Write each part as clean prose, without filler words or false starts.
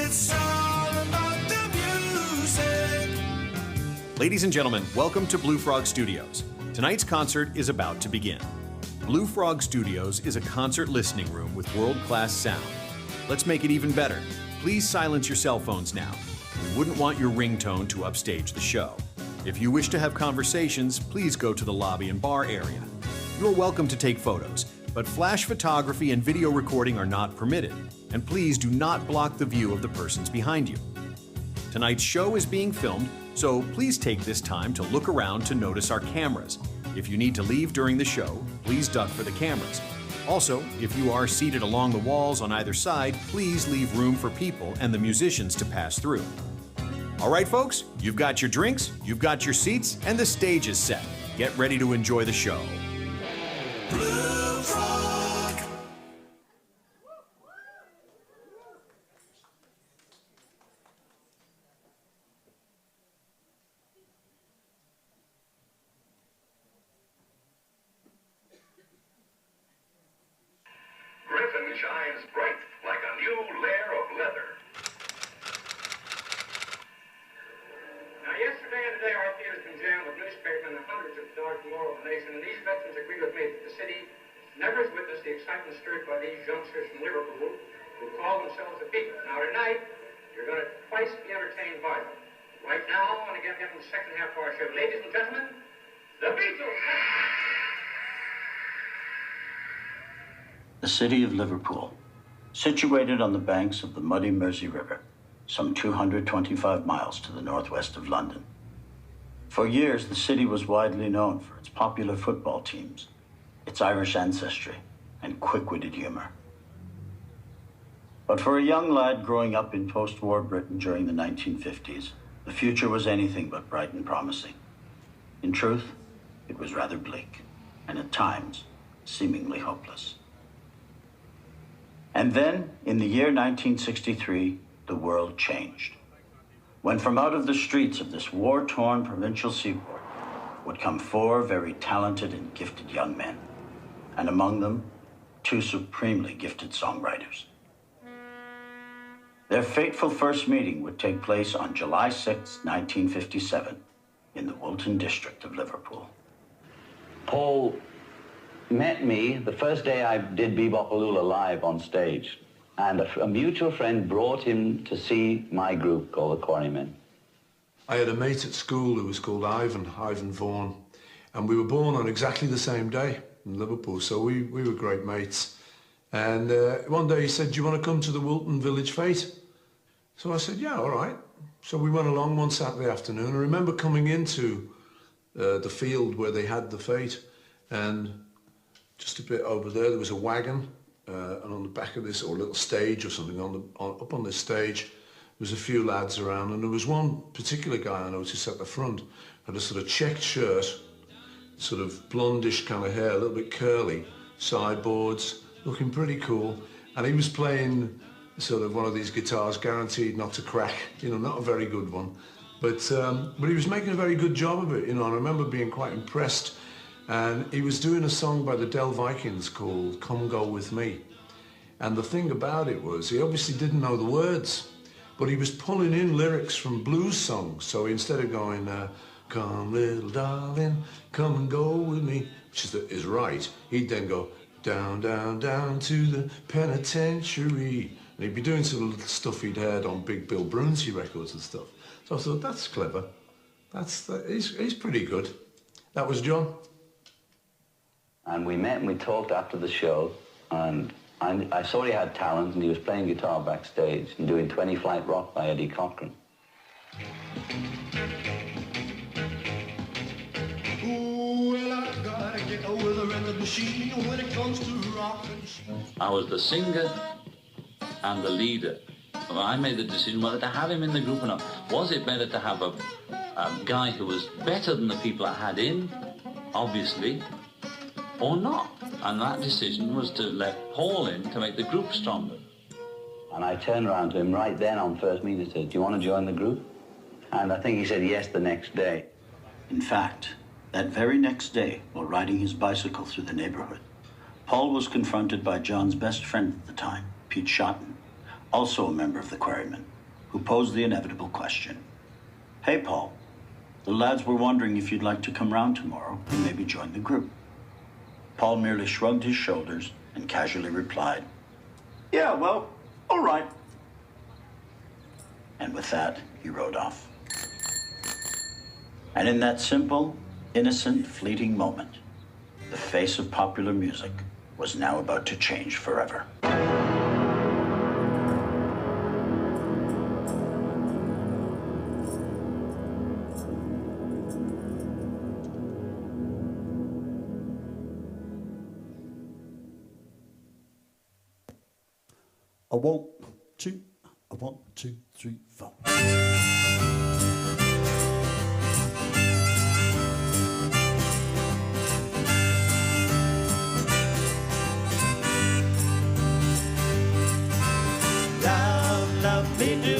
It's all about the music. Ladies and gentlemen, welcome to Blue Frog Studios. Tonight's concert is about to begin. Blue Frog Studios is a concert listening room with world-class sound. Let's make it even better. Please silence your cell phones now. We wouldn't want your ringtone to upstage the show. If you wish to have conversations, please go to the lobby and bar area. You're welcome to take photos, but flash photography and video recording are not permitted. And please do not block the view of the persons behind you. Tonight's show is being filmed, so please take this time to look around to notice our cameras. If you need to leave during the show, please duck for the cameras. Also, if you are seated along the walls on either side, please leave room for people and the musicians to pass through. All right, folks, you've got your drinks, you've got your seats, and the stage is set. Get ready to enjoy the show. Blue Frog. Griffin shines bright like a new layer of leather. Now, yesterday and today, our theater's been jammed with newspapermen and hundreds of dogs from all over the nation, and these veterans agree with me that the city never has witnessed the excitement stirred by these youngsters from Liverpool who call themselves the people. Now, tonight, you're going to twice be entertained by them. Right now, and again in the second half of our show. Ladies and gentlemen, the Beatles! The city of Liverpool, situated on the banks of the muddy Mersey River, some 225 miles to the northwest of London. For years, the city was widely known for its popular football teams, its Irish ancestry, and quick-witted humor. But for a young lad growing up in post-war Britain during the 1950s, the future was anything but bright and promising. In truth, it was rather bleak, and at times, seemingly hopeless. And then, in the year 1963, the world changed. When from out of the streets of this war-torn provincial seaport would come four very talented and gifted young men, and among them, two supremely gifted songwriters. Their fateful first meeting would take place on July 6, 1957, in the Woolton district of Liverpool. Paul met me the first day I did Bebop-A-Lula live on stage, and a mutual friend brought him to see my group called the Quarrymen. I had a mate at school who was called Ivan Vaughan, and we were born on exactly the same day in Liverpool, so we were great mates. And one day he said, "Do you want to come to the Woolton Village Fete?" So I said, "Yeah, all right." So we went along one Saturday afternoon. I remember coming into the field where they had the fete, and just a bit over there was a wagon, and on the back of this, or a little stage or something, up on this stage, there was a few lads around, and there was one particular guy I noticed at the front, had a sort of checked shirt, sort of blondish kind of hair, a little bit curly, sideboards, looking pretty cool, and he was playing sort of one of these guitars guaranteed not to crack, you know, not a very good one, but he was making a very good job of it, you know, and I remember being quite impressed. And he was doing a song by the Del Vikings called Come Go With Me. And the thing about it was, he obviously didn't know the words, but he was pulling in lyrics from blues songs. So instead of going, come little darling, come and go with me, which is right, he'd then go, down, down, down to the penitentiary. And he'd be doing some little stuff he'd heard on Big Bill Brunsey records and stuff. So I thought, that's clever. He's pretty good. That was John. And we met and we talked after the show, and I saw he had talent, and he was playing guitar backstage and doing 20 Flight Rock by Eddie Cochran. I was the singer and the leader. Well, I made the decision whether to have him in the group or not. Was it better to have a guy who was better than the people I had in, obviously, or not? And that decision was to let Paul in to make the group stronger. And I turned around to him right then on first meeting and said, "Do you want to join the group?" And I think he said yes the next day. In fact, that very next day, while riding his bicycle through the neighborhood, Paul was confronted by John's best friend at the time, Pete Shotton, also a member of the Quarrymen, who posed the inevitable question. Hey, Paul, the lads were wondering if you'd like to come round tomorrow and maybe join the group. Paul merely shrugged his shoulders and casually replied, yeah, well, all right. And with that, he rode off. And in that simple, innocent, fleeting moment, the face of popular music was now about to change forever. A 1, 2, a 1, 2, 3, 4. Love, love me do.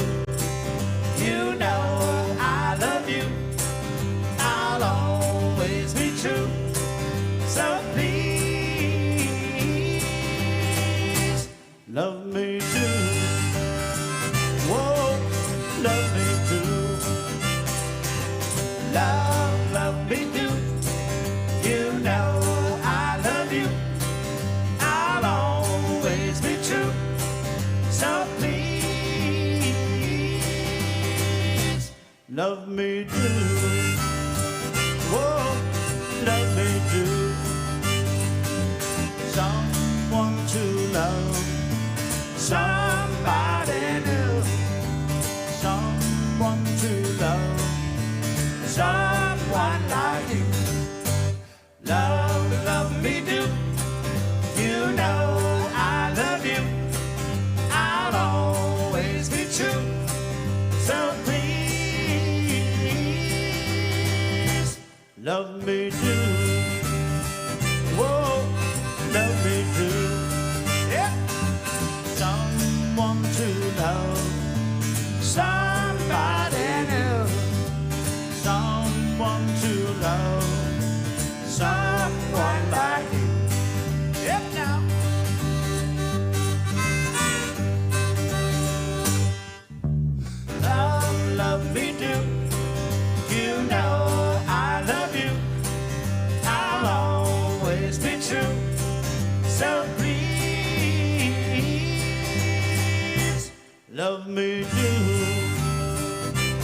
You know I love you. I'll always be true. So please, love me do. Whoa, love me do. Love, love me do. You know I love you. I'll always be true. So please, love me do. Whoa, love me do. Someone to love, somebody new. Someone to love, someone like you. Love, love me do. You know I love you. I'll always be true. So please, love me do. Whoa, love me do. Yeah. Someone to love, somebody new. Someone to love, someone like you. Yep, now. Love, love me do. You know I love you. I'll always be true. So please, love me do.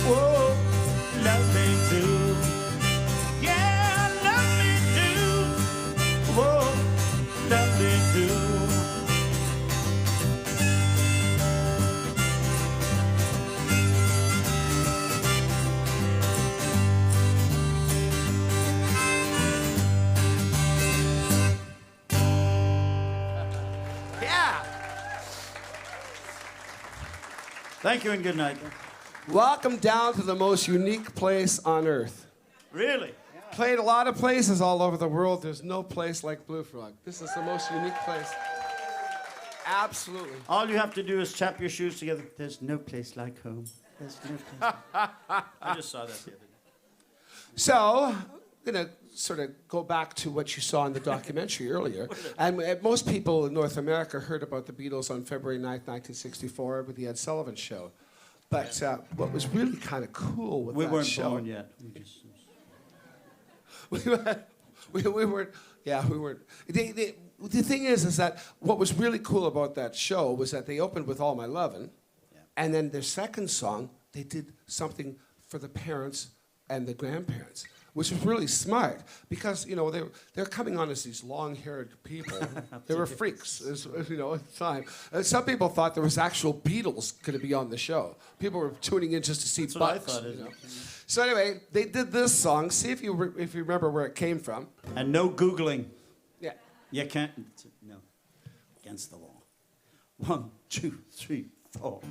Whoa, love me do. Yeah, love me do. Whoa, love me do. Yeah. Thank you and good night. Welcome down to the most unique place on earth. Really? Played a lot of places all over the world. There's no place like Blue Frog. This is the most unique place. Absolutely. All you have to do is tap your shoes together. There's no place like home. There's no place. I just saw that the other day. So, I'm going to sort of go back to what you saw in the documentary earlier. And most people in North America heard about the Beatles on February 9th, 1964 with the Ed Sullivan Show. But what was really kind of cool with We that weren't show... born yet. we weren't. Yeah, we weren't. The thing is that what was really cool about that show was that they opened with All My Lovin', and then their second song, they did something for the parents and the grandparents, which was really smart because, you know, they're coming on as these long-haired people. They were freaks, you know, at the time. Some people thought there was actual Beatles going to be on the show. People were tuning in just to see That's what I Bucks. thought, You know? So anyway, they did this song. See if you remember where it came from. And no Googling. Yeah. You can't. No. Against the law. 1, 2, 3, 4.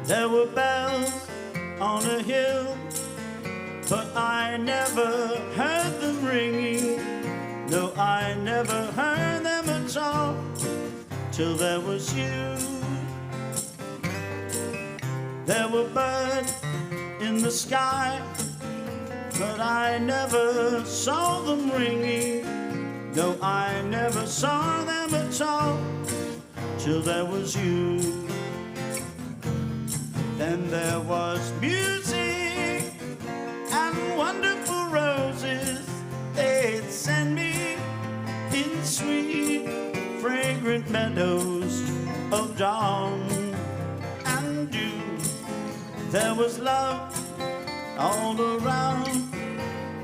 There were bells on a hill, but I never heard them ringing. No, I never heard them at all, till there was you. There were birds in the sky, but I never saw them ringing. No, I never saw them at all till there was you. Then there was music and wonderful roses. They'd send me in sweet, fragrant meadows of dawn and dew. There was love all around,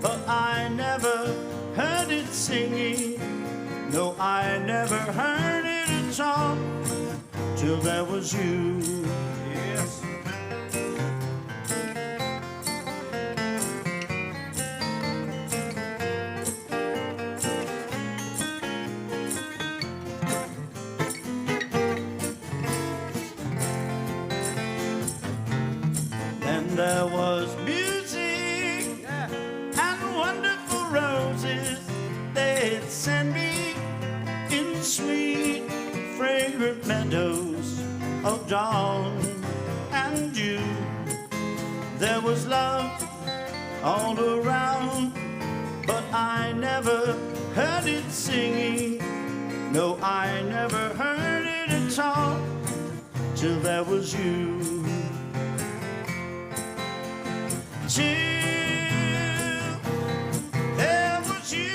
but I never heard it singing. No, I never heard it at all till there was you. Yes. Then there was music and wonderful roses. They'd send me in sweet, fragrant meadows of dawn and dew. There was love all around, but I never heard it singing. No, I never heard it at all till there was you. Till there was you.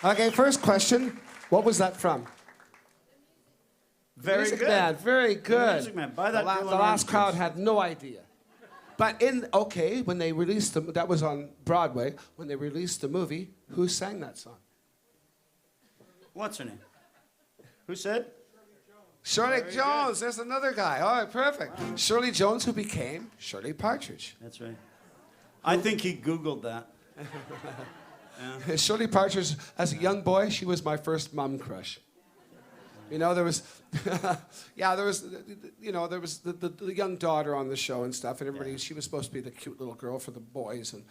Okay, first question. What was that from? Very Music good. Man, very good. Music Man, by that the Dylan last Orange crowd juice. had no idea. But when they released them, that was on Broadway. When they released the movie, who sang that song? What's her name? Who said? Shirley Jones. There's another guy. All right, perfect. Shirley Jones, who became Shirley Partridge. That's right. I think he Googled that. Shirley Partridge, as a young boy, she was my first mom crush. You know, there was, there was the young daughter on the show and stuff, and everybody, she was supposed to be the cute little girl for the boys, and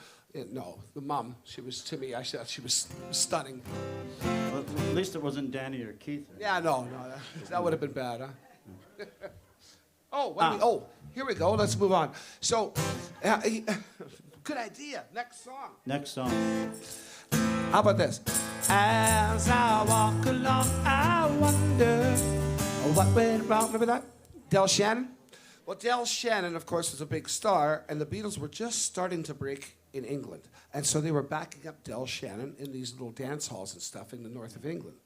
no, the mom, she was, to me, I thought she was stunning. Well, at least it wasn't Danny or Keith. Yeah, no, that would have been bad, huh? Here we go, let's move on. So, good idea, next song. Next song. How about this? As I walk along, I wonder what went wrong. Remember that? Del Shannon? Well, Del Shannon, of course, was a big star, and the Beatles were just starting to break in England. And so they were backing up Del Shannon in these little dance halls and stuff in the north of England.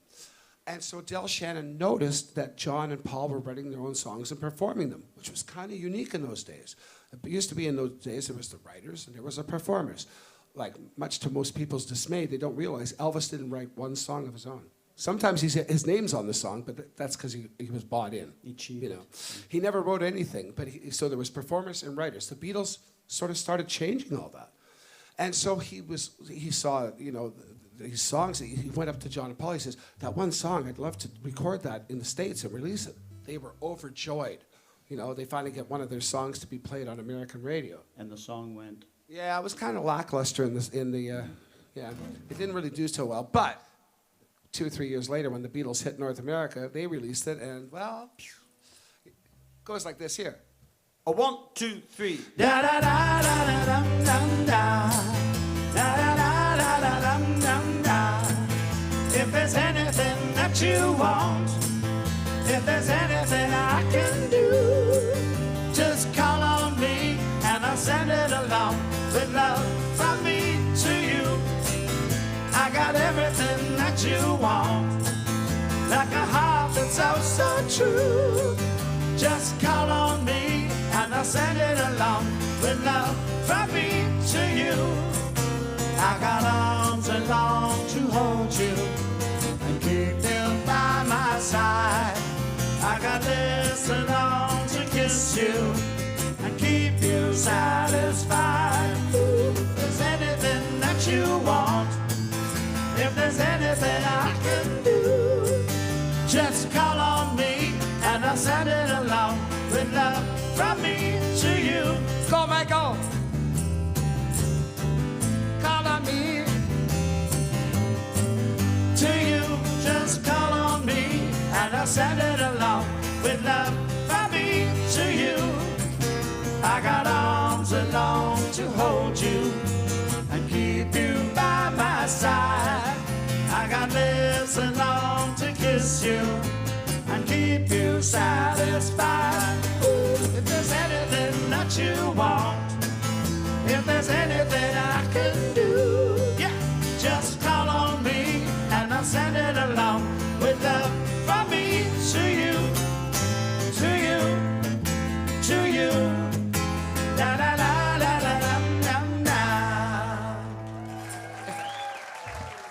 And so Del Shannon noticed that John and Paul were writing their own songs and performing them, which was kind of unique in those days. It used to be in those days there was the writers and there was the performers. Like, much to most people's dismay, they don't realize Elvis didn't write one song of his own. Sometimes his name's on the song, but that's because he was bought in. He cheated. You know, he never wrote anything, but so there was performers and writers. The Beatles sort of started changing all that, and so he saw these songs. He went up to John and Paul. He says, "That one song, I'd love to record that in the States and release it." They were overjoyed. You know, they finally get one of their songs to be played on American radio. And the song went. Yeah, it was kind of lackluster it didn't really do so well. But 2 or 3 years later, when the Beatles hit North America, they released it, and well, it goes like this here. A 1, 2, 3. Da da da da da dum dum da. Da da da da da dum dum da. If there's anything that you want, if there's anything I can do, just call on me and I'll send it along with love from me to you. I got everything that you want, like a heart that's oh so true. Just call on me and I'll send it along with love from me to you. I got arms that long to hold you and keep them by my side. I got lips that long to kiss you and keep you satisfied. If there's anything that you want, if there's anything I can do, just call on me and I'll send it along with love from me to you. Go, Michael. Call on me to you. Just call on me and I'll send it along with love I got arms that long to hold you and keep you by my side. I got lips that long to kiss you and keep you satisfied. Ooh, if there's anything that you want, if there's anything I can do, yeah, just call on me and I'll send it along with love from me to you, to you, to you. Da da da da da da da.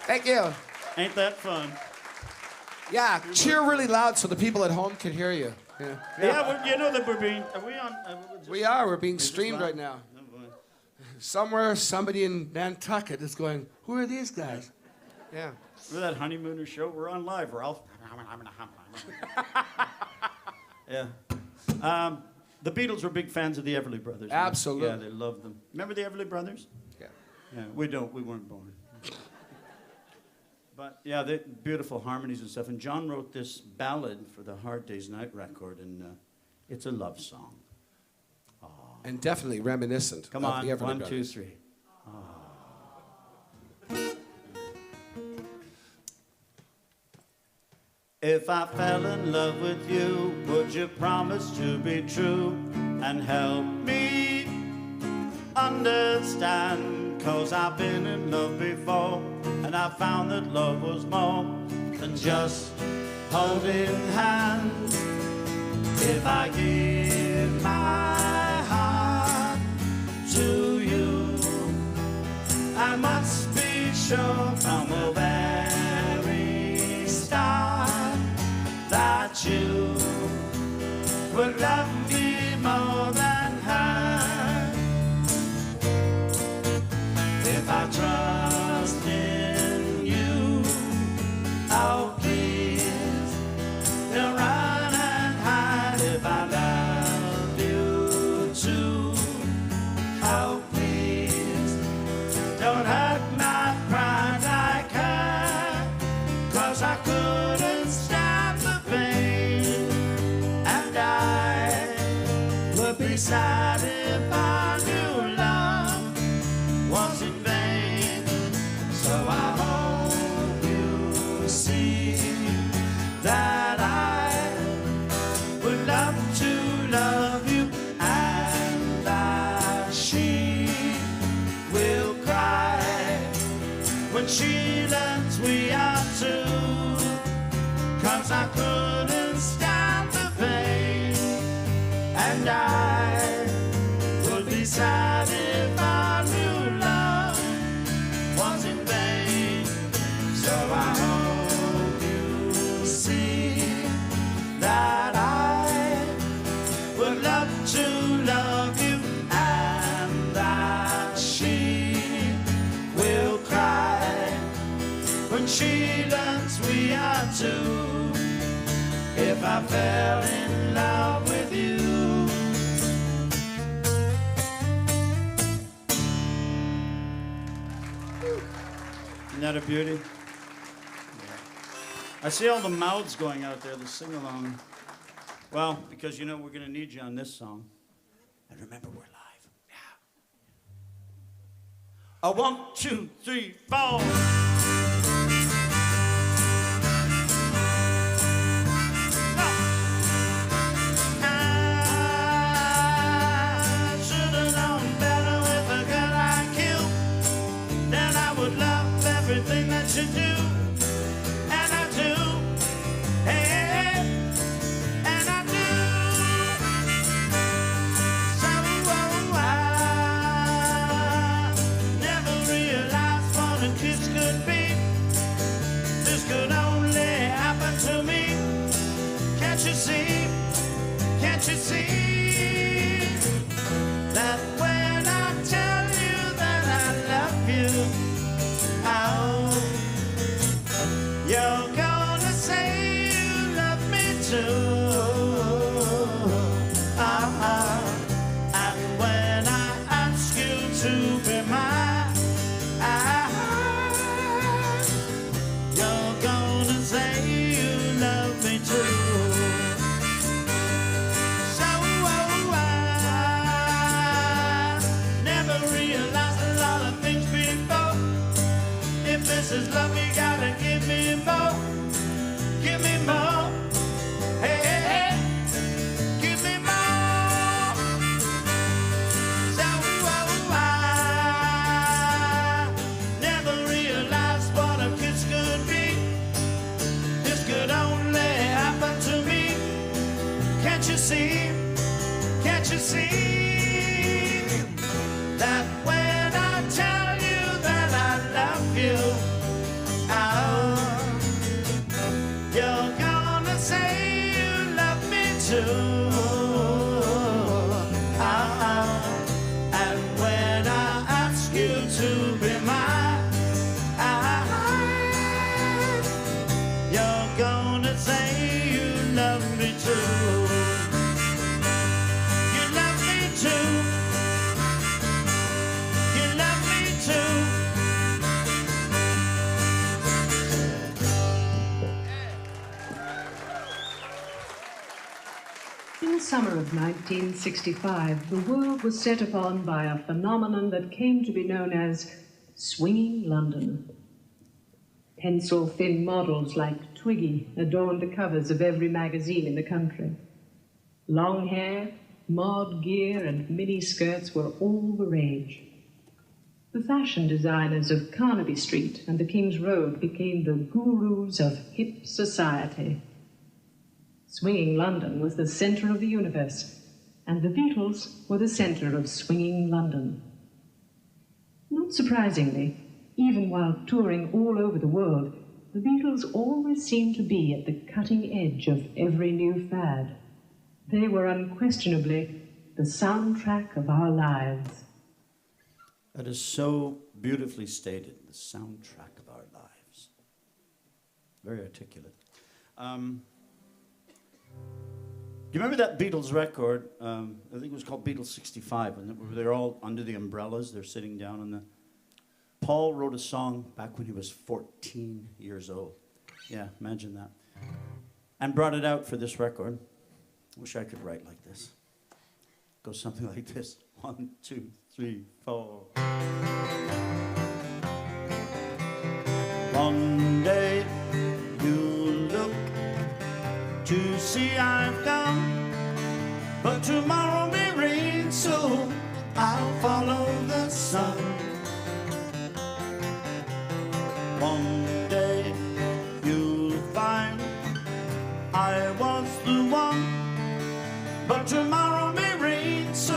Thank you. Ain't that fun? Yeah, cheer really loud so the people at home can hear you. Yeah, Yeah, you know that we're being. Are we on? we're being streamed right now. Oh, boy. Somewhere, somebody in Nantucket is going, who are these guys? Yeah. Remember that Honeymooner show? We're on live, Ralph. Yeah. The Beatles were big fans of the Everly Brothers. Absolutely. Yeah, they loved them. Remember the Everly Brothers? Yeah. Yeah, we don't. We weren't born. But yeah, they beautiful harmonies and stuff. And John wrote this ballad for the Hard Day's Night record, and it's a love song. And definitely reminiscent Come of on, the Everly 1, 2, Brothers. 3. If I fell in love with you, would you promise to be true and help me understand? 'Cause I've been in love before, and I found that love was more than just holding hands. If I give my heart to you, I must be sure from the very start that you would love me more than her. If I trust in you, oh please, don't run and hide. If I love you too, oh please, don't hurt my pride like her. 'Cause I couldn't stand the pain, and I would be sad if I knew love was in vain. So I hope you see that I would love to love you, and that she will cry when she learns we are two. 'Cause I couldn't stand the pain, and I would be sad if I knew love was in vain. So I hope you see that I would love to love you, and that she will cry when she learns we are two. If I fell in love with you. Isn't that a beauty? I see all the mouths going out there to sing along. Well, because you know we're going to need you on this song. And remember, we're live. Yeah. 1, 2, 3, 4. Everything that you do, and I do, hey, and I do. So I never realized what a kiss could be. This could only happen to me. Can't you see? Can't you see that when I tell you that I love you? You're gonna say you love me too. And when I ask you to be mine, you're gonna say you love me too. So Can't you see? Can't you see that when I tell you that I love you, you're gonna say you love me too. And when I ask you to be mine, you're gonna say you love me too. You love me too. You love me too. In the summer of 1965, the world was set upon by a phenomenon that came to be known as swinging London. Pencil-thin models like Twiggy adorned the covers of every magazine in the country. Long hair, mod gear, and mini-skirts were all the rage. The fashion designers of Carnaby Street and the King's Road became the gurus of hip society. Swinging London was the center of the universe, and the Beatles were the center of swinging London. Not surprisingly, even while touring all over the world, the Beatles always seemed to be at the cutting edge of every new fad. They were unquestionably the soundtrack of our lives. That is so beautifully stated, the soundtrack of our lives. Very articulate. Do you remember that Beatles record? I think it was called Beatles 65, and they're all under the umbrellas. They're sitting down on the... Paul wrote a song back when he was 14 years old. Yeah, imagine that. And brought it out for this record. Wish I could write like this. Goes something like this. 1, 2, 3, 4. One day you'll look to see I've come, but tomorrow may rain, so I'll follow the sun. One day you'll find I was the one, but tomorrow may rain, so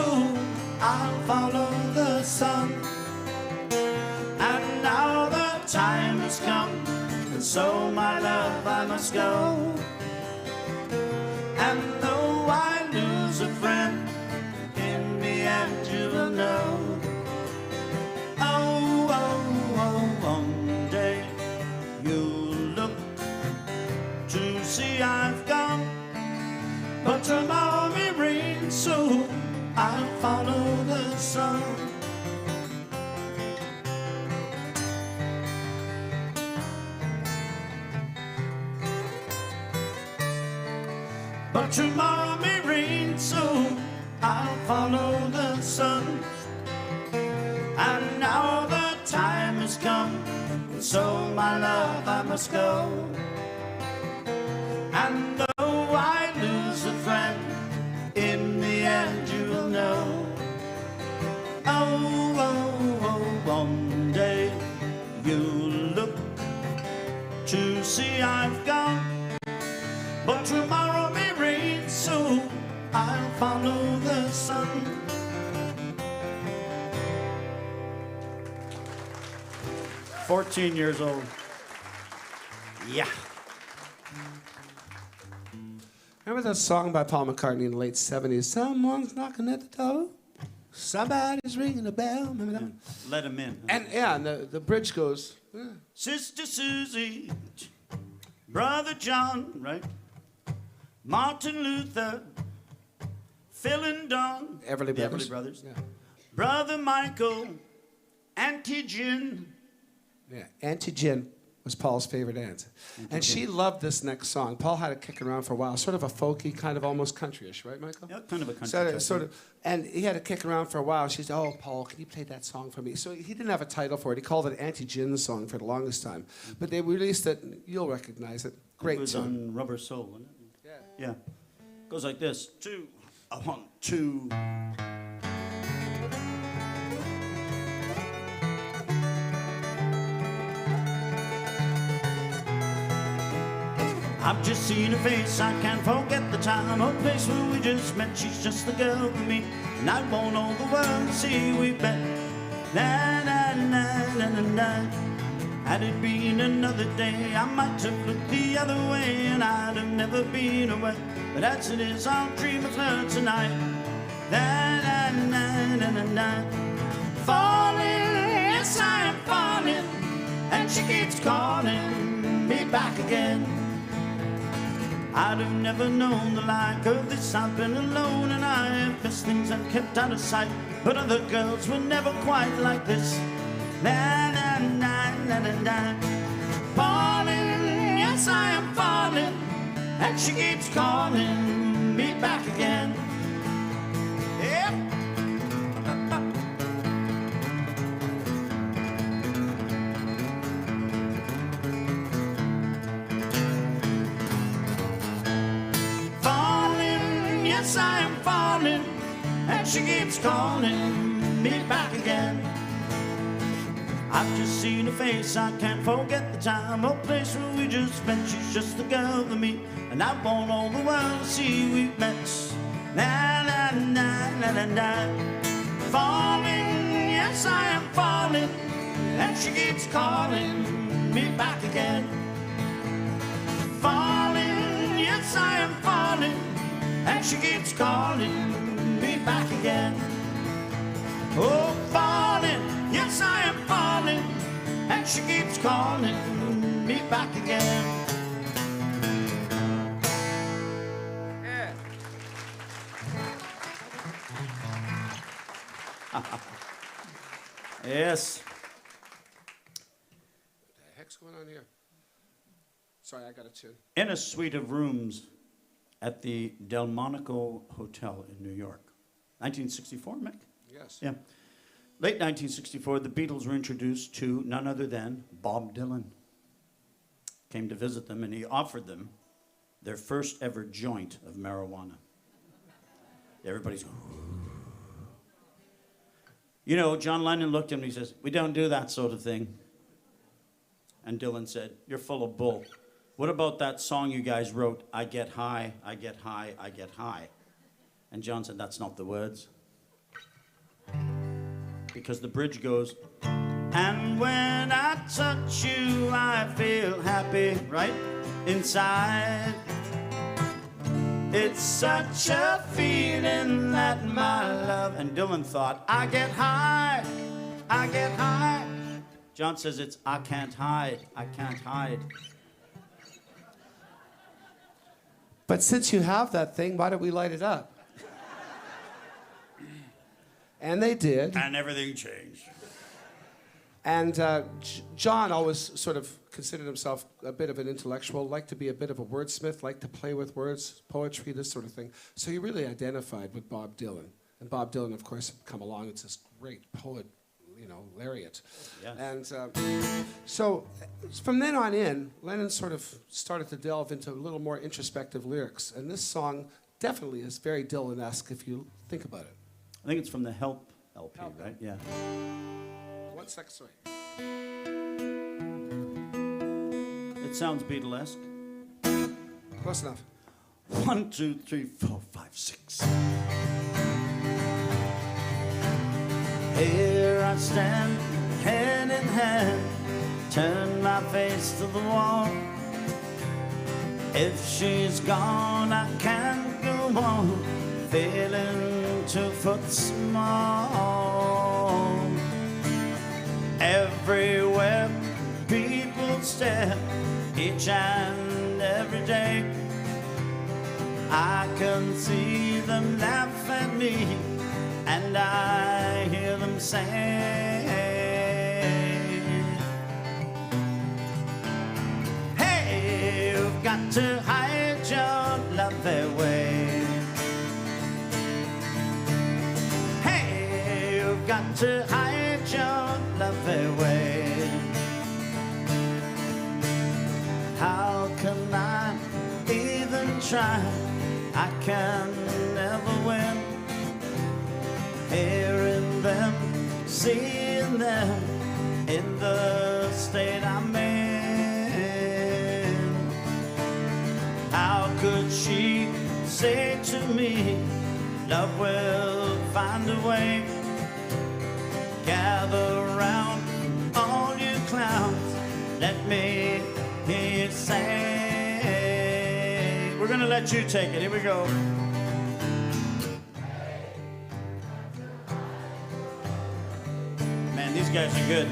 I'll follow the sun. And now the time has come, and so my love I must go. And though I lose a friend, in the end you will know. Oh, oh, oh, one day you'll look to see I've gone, but tomorrow may rain, so I'll follow the sun. But tomorrow may rain, so I'll follow the sun. And now the time has come, and so my love I must go. And though I lose a friend, in the end you will know. Oh, oh, oh, one day you'll look to see I've gone, but tomorrow may rain, so I'll follow the sun. "14 years old. Yeah. Remember that song by Paul McCartney in the late 70s? Someone's knocking at the door. Somebody's ringing the bell. Remember that one? Let him in. And yeah, and the bridge goes. Sister Susie, Brother John, right? Martin Luther, Phil and Don. Everly the Brothers. Everly Brothers. Yeah. Brother Michael, Auntie Jin. Yeah, Auntie Jin was Paul's favorite aunt. And she loved this next song. Paul had it kicking around for a while. Sort of a folky, kind of almost countryish, right, Michael? Yeah, kind of a country. Sort of, and he had it kicking around for a while. She said, "Oh, Paul, can you play that song for me?" So he didn't have a title for it. He called it Auntie Jin's song for the longest time. But they released it. You'll recognize it. Great It was tune. on Rubber Soul, wasn't it? Yeah. Goes like this. 2, 1, 2. I've just seen her face, I can't forget the time or place where we just met. She's just the girl for me, and I want all the world to see we've met. Na na na na na na. Had it been another day, I might have looked the other way, and I'd have never been away. But as it is, I'll dream of her tonight. Na na na na na na. Falling, yes I am falling, and she keeps calling me back again. I'd have never known the like of this. I've been alone and I have missed things and kept out of sight. But other girls were never quite like this. Na na na na na na. Falling, yes I am falling, and she keeps calling me back again. Yep. Falling, yes I am falling, and she keeps calling me back again. I've just seen her face, I can't forget the time or place where we just met. She's just the girl for me, and I want all the world to see we've met. Na na na na na na. Falling, yes I am falling, and she keeps calling me back again. Falling, yes I am falling, and she keeps calling me back again. Oh, falling, yes I am falling, and she keeps calling me back again. Yeah. Yes. What the heck's going on here? Sorry, I got a tune. In a suite of rooms at the Delmonico Hotel in New York. 1964, Mick? Yes. Yeah. Late 1964, the Beatles were introduced to none other than Bob Dylan. Came to visit them, and he offered them their first ever joint of marijuana. Everybody's going, you know, John Lennon looked at him and he says, "We don't do that sort of thing." And Dylan said, "You're full of bull. What about that song you guys wrote, I get high, I get high, I get high?" And John said, "That's not the words." Because the bridge goes, "And when I touch you, I feel happy right inside. It's such a feeling that my love..." And Dylan thought, "I get high, I get high." John says it's, "I can't hide, I can't hide." But since you have that thing, why don't we light it up? And they did. And everything changed. And John always sort of considered himself a bit of an intellectual, liked to be a bit of a wordsmith, liked to play with words, poetry, this sort of thing. So he really identified with Bob Dylan. And Bob Dylan, of course, had come along. It's this great poet, you know, laureate. Yes. And so from then on in, Lennon sort of started to delve into a little more introspective lyrics. And this song definitely is very Dylan-esque if you think about it. I think it's from the Help LP, Help. right? Yeah. 1 second, sorry. It sounds Beatlesque. Close enough. 1, 2, 3, 4, 5, 6. Here I stand, hand in hand, turn my face to the wall. If she's gone, I can't go on, feeling 2 foot small. Everywhere people stare, each and every day. I can see them laugh at me, and I hear them say, "Hey, you've got to hide your love away. Hey, you've got to hide your love away. How can I even try? I can never win. Hearing them, seeing them in the state I'm in. say to me, love will find a way. Gather round, all you clowns, let me hear you say. We're gonna let you take it, here we go. Man, these guys are good.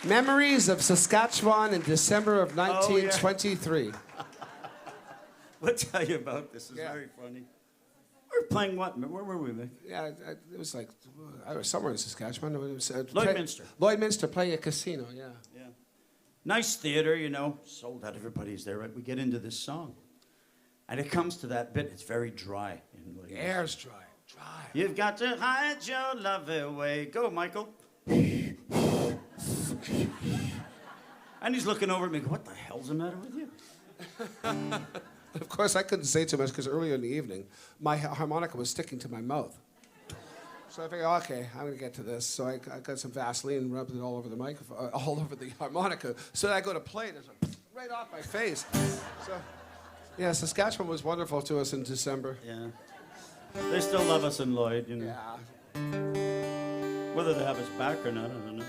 Memories of Saskatchewan in December of 1923. We'll tell you about this. It's very funny. We were playing what? Where were we, Mick? Yeah, it was like, I was somewhere in Saskatchewan. It was, Lloydminster. Lloydminster, playing a casino, yeah. Yeah. Nice theater, you know. Sold out, everybody's there, right? We get into this song. And it comes to that bit, it's very dry. The air's dry. You've got to hide your love away. Go, Michael. And he's looking over at me, what the hell's the matter with you? Of course, I couldn't say too much because earlier in the evening, my harmonica was sticking to my mouth. So I figured, okay, I'm going to get to this. So I got some Vaseline and rubbed it all over the microphone, all over the harmonica. So I go to play it, it's right off my face. So, yeah, Saskatchewan was wonderful to us in December. Yeah. They still love us in Lloyd, you know. Yeah. Whether they have us back or not, I don't know.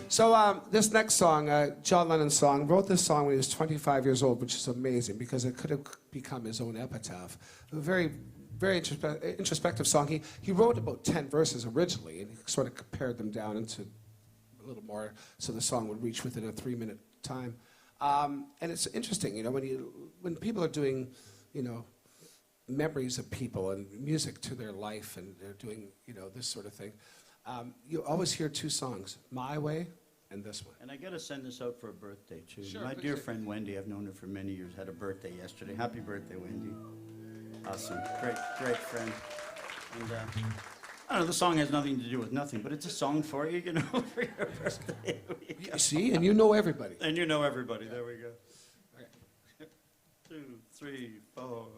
So this next song, John Lennon's song, wrote this song when he was 25 years old, which is amazing because it could have become his own epitaph. A very, very introspective song. He wrote about 10 verses originally, and he sort of pared them down into a little more so the song would reach within a 3-minute time. And it's interesting, you know, when people are doing, you know, memories of people and music to their life, and they're doing, you know, this sort of thing. You always hear 2 songs, My Way and this one. And I got to send this out for a birthday, too. Sure, My dear friend Wendy, I've known her for many years, had a birthday yesterday. Happy birthday, Wendy. Awesome. Great, great friend. And I don't know, the song has nothing to do with nothing, but it's a song for you, you know, for your birthday. You see, and you know everybody. And you know everybody. There we go. Okay. 2, 3, 4.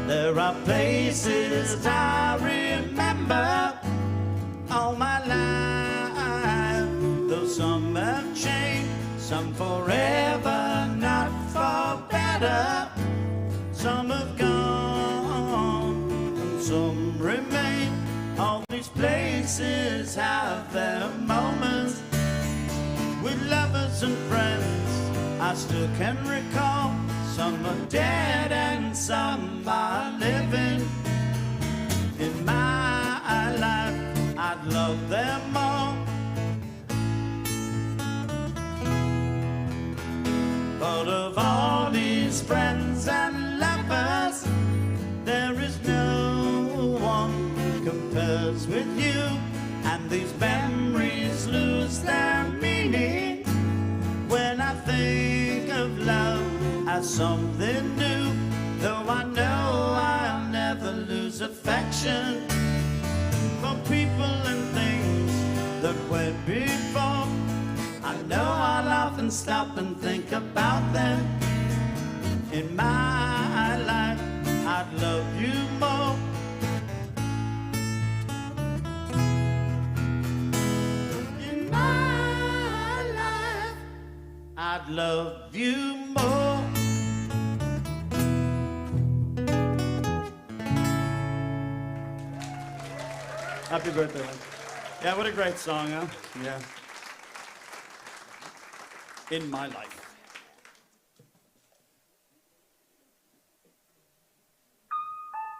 There are places I remember all my life, though some have changed, some forever, not for better. Some have gone, and some remain. All these places have their moments with lovers and friends I still can recall. Some are dead and some are living. In my life, I'd love them all. But of all these friends and lovers, there is no one who compares with you. And these memories lose their meaning when I think of love as something new. Though I know I'll never lose affection for people and things that went before. I know I'll often stop and think about them. In my life, I'd love you more. In my life, I'd love you more. Happy birthday, man. Yeah, what a great song, huh? Yeah. In my life.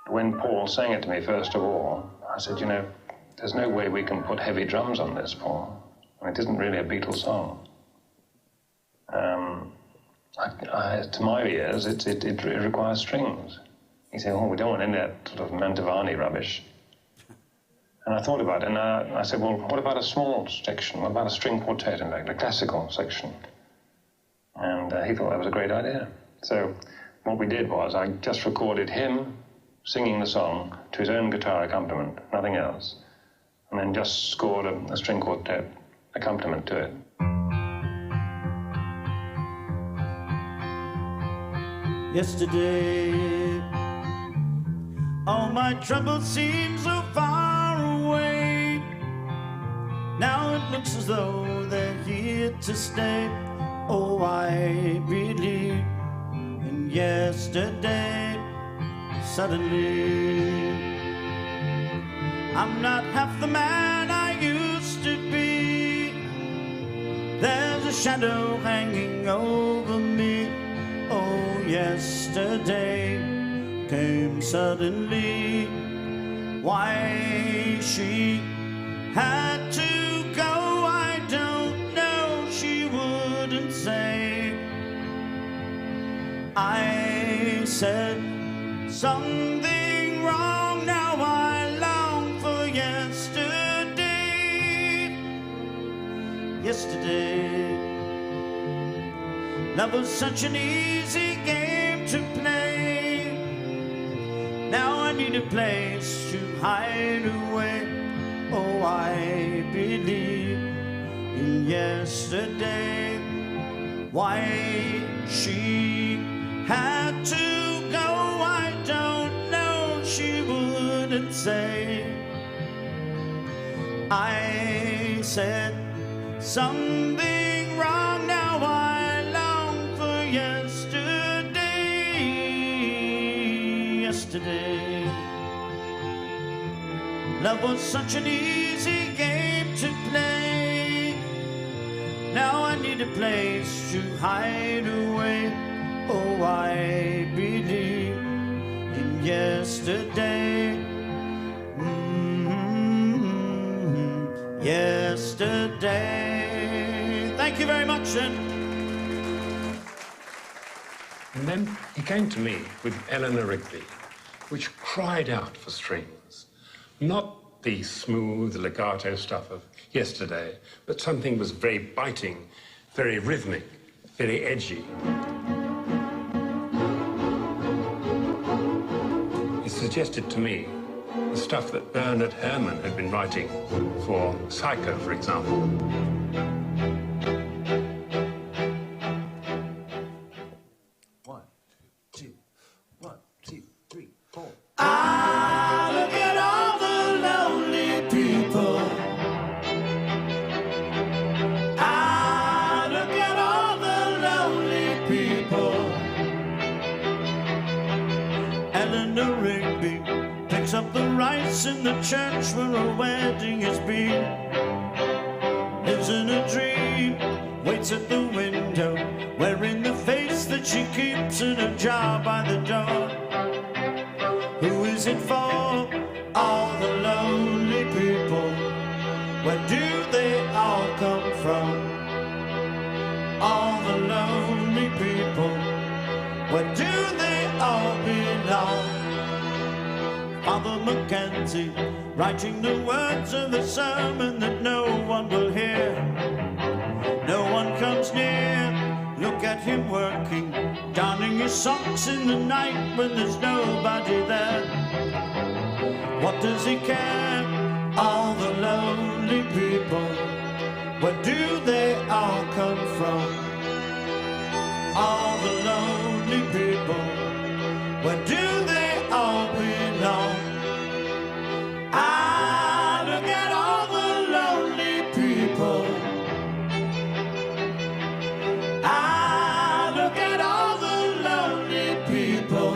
When Paul sang it to me, first of all, I said, you know, there's no way we can put heavy drums on this, Paul. It isn't really a Beatles song. To my ears, it requires strings. He said, oh, we don't want any of that sort of Mantovani rubbish. And I thought about it, and I said, well, what about a small section? What about a string quartet, in fact, a classical section? And he thought that was a great idea. So what we did was I just recorded him singing the song to his own guitar accompaniment, nothing else, and then just scored a string quartet accompaniment to it. Yesterday, all my troubles seem so far away. Now it looks as though they're here to stay. Oh, I believe in yesterday. Suddenly, I'm not half the man I used to be. There's a shadow hanging over me. Oh, yesterday came suddenly. Why she had to go, I don't know. She wouldn't say. I said something wrong. Now I long for yesterday. Yesterday, love was such an easy game to play. Now I need a place to hide away. Oh, I believe in yesterday. Why she had to go, I don't know. She wouldn't say. I said something wrong. Now I long for yesterday. Yesterday, love was such an easy game to play. Now I need a place to hide away. Oh, I believe in yesterday. Yesterday. Thank you very much, then. And then he came to me with Eleanor Rigby, which cried out for strings. Not the smooth legato stuff of yesterday, but something was very biting, very rhythmic, very edgy. It suggested to me the stuff that Bernard Herrmann had been writing for Psycho, for example. One, two, 1, 2, 3, 4. Ah, look at all the lonely people. Ah, look at all the lonely people. Eleanor Rigby picks up the rice in the church where a wedding has been. Lives in a dream, waits at the window, wearing the face that she keeps in a jar by the door. Who is it for? All the lonely people. Where do they all come from? All the lonely people. Where do they all belong? Father Mackenzie, writing the words of the sermon that no one will hear. No one comes near. Look at him working, darning his socks in the night when there's nobody there. What does he care? All the lonely people. Where do they all come from? All the lonely people. Where do they all belong? Ah, look at all the lonely people. Ah, look at all the lonely people.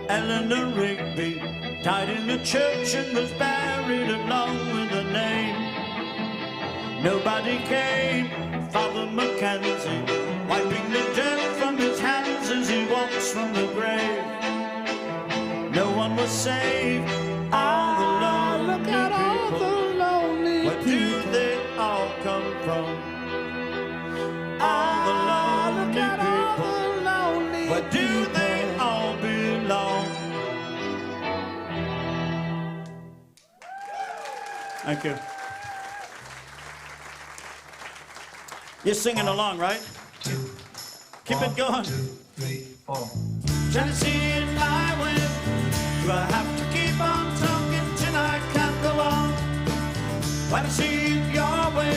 Eleanor Rigby died in the church and was buried along with her name. Nobody came. Father Mackenzie wiping the dirt from his hands as he walks from the grave. No one was saved. All the lonely Look at all people. the lonely Where do they all come from? All the lonely look at all people. the lonely Where do they all belong? Thank you. You're singing along, right? Keep it going. 2, 3, 4. Trying to see it my way. Do I have to keep on talking till I can't go on? Why to see it your way?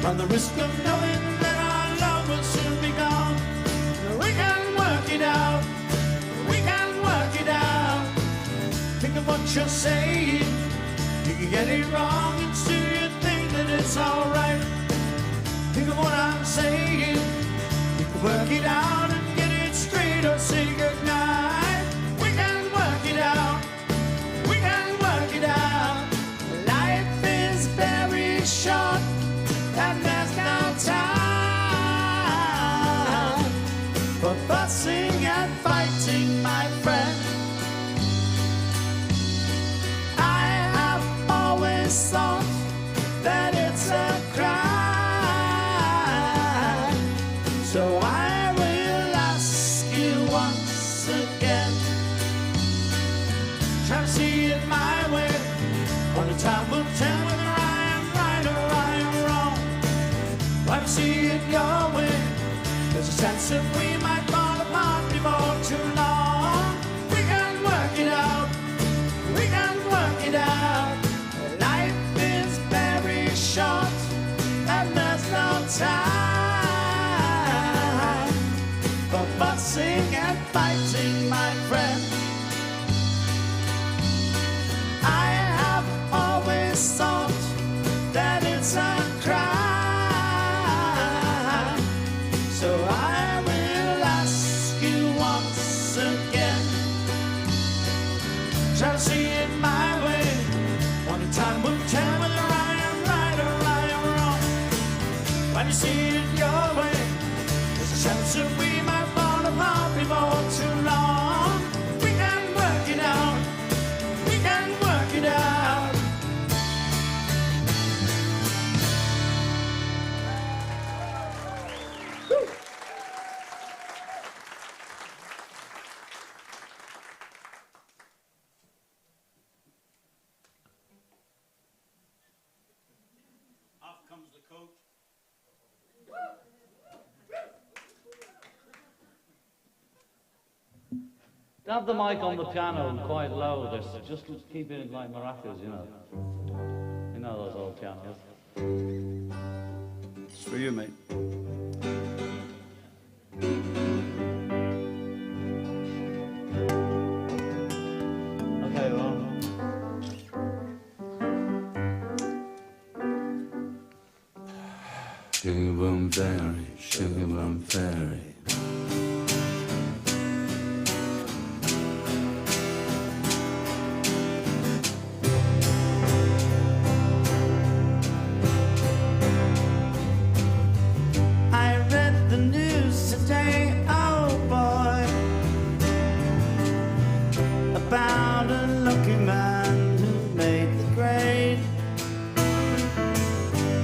Run the risk of knowing that our love will soon be gone. We can work it out. We can work it out. Think of what you're saying. You can get it wrong and still you think that it's alright. Think of what I'm saying. You can work it out and get it straight or say goodnight. We can work it out. We can work it out. Life is very short and there's no time for fussing and fighting, my friend. I have always thought that it's a crime, so I will ask you once again. Try to see it my way. Only time will tell whether I am right or I am wrong. Why to see it your way? There's a sense that we might fall apart before too long. We can work it out. We can work it out. Life is very short and there's no time for fussing and fighting, my friend. I have always thought that it's a crime, so I will ask you once again. Try to see it my way. Only time will tell whether I am right or I am wrong. When you see it your way, there's a chance that we might fall apart before too long. We can work it out. We can work it out. Off comes the coach. Have the mic on the piano and quite low. There's just keep it like maracas, you know. You know those old pianos. It's for you, mate. Okay, well. Sugar Bum Fairy, Sugar Bum Fairy. I read the news today, oh boy, about a lucky man who made the grade.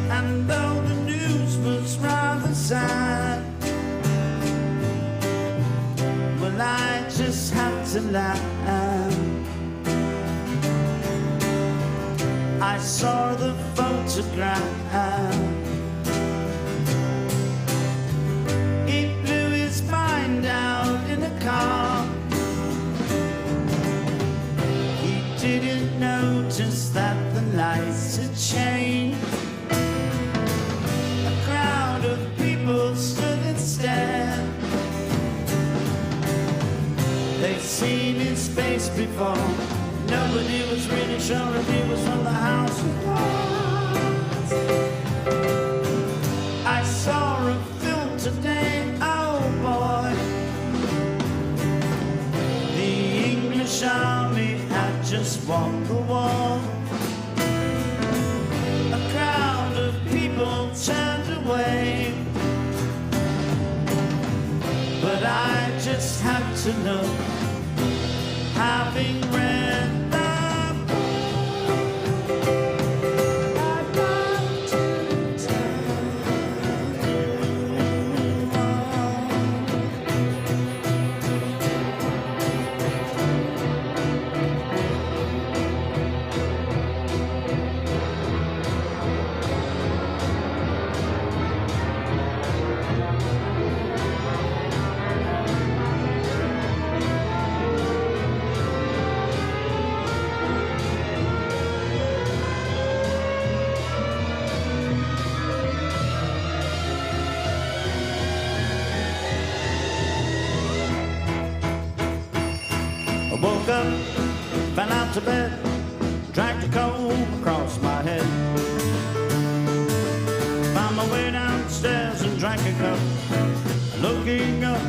And though the news was rather sad, well, I just had to laugh. I saw the photograph. He blew his mind out in a car. He didn't notice that the lights had changed. A crowd of people stood and stared. They'd seen his face before. Nobody was really sure if he was from the House of Cards. I saw a film today, oh boy. The English army had just won the war. A crowd of people turned away, but I just had to know, having read the book, I've got to tell. dragged a comb across my head. Found my way downstairs and drank a cup. Looking up,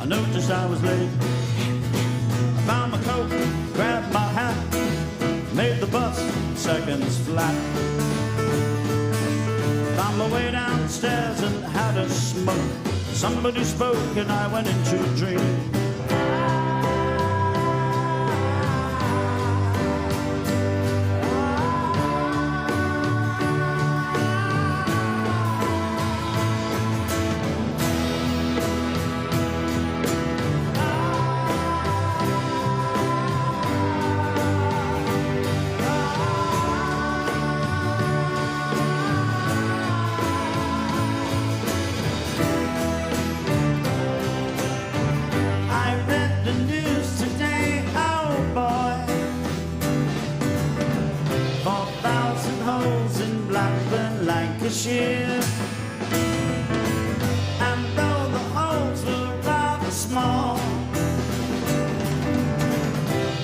I noticed I was late. I found my coat, grabbed my hat, made the bus seconds flat. Found my way downstairs and had a smoke. Somebody spoke and I went into a dream. And though the holes were rather small,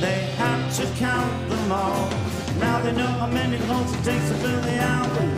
they had to count them all. Now they know how many holes it takes to fill the album.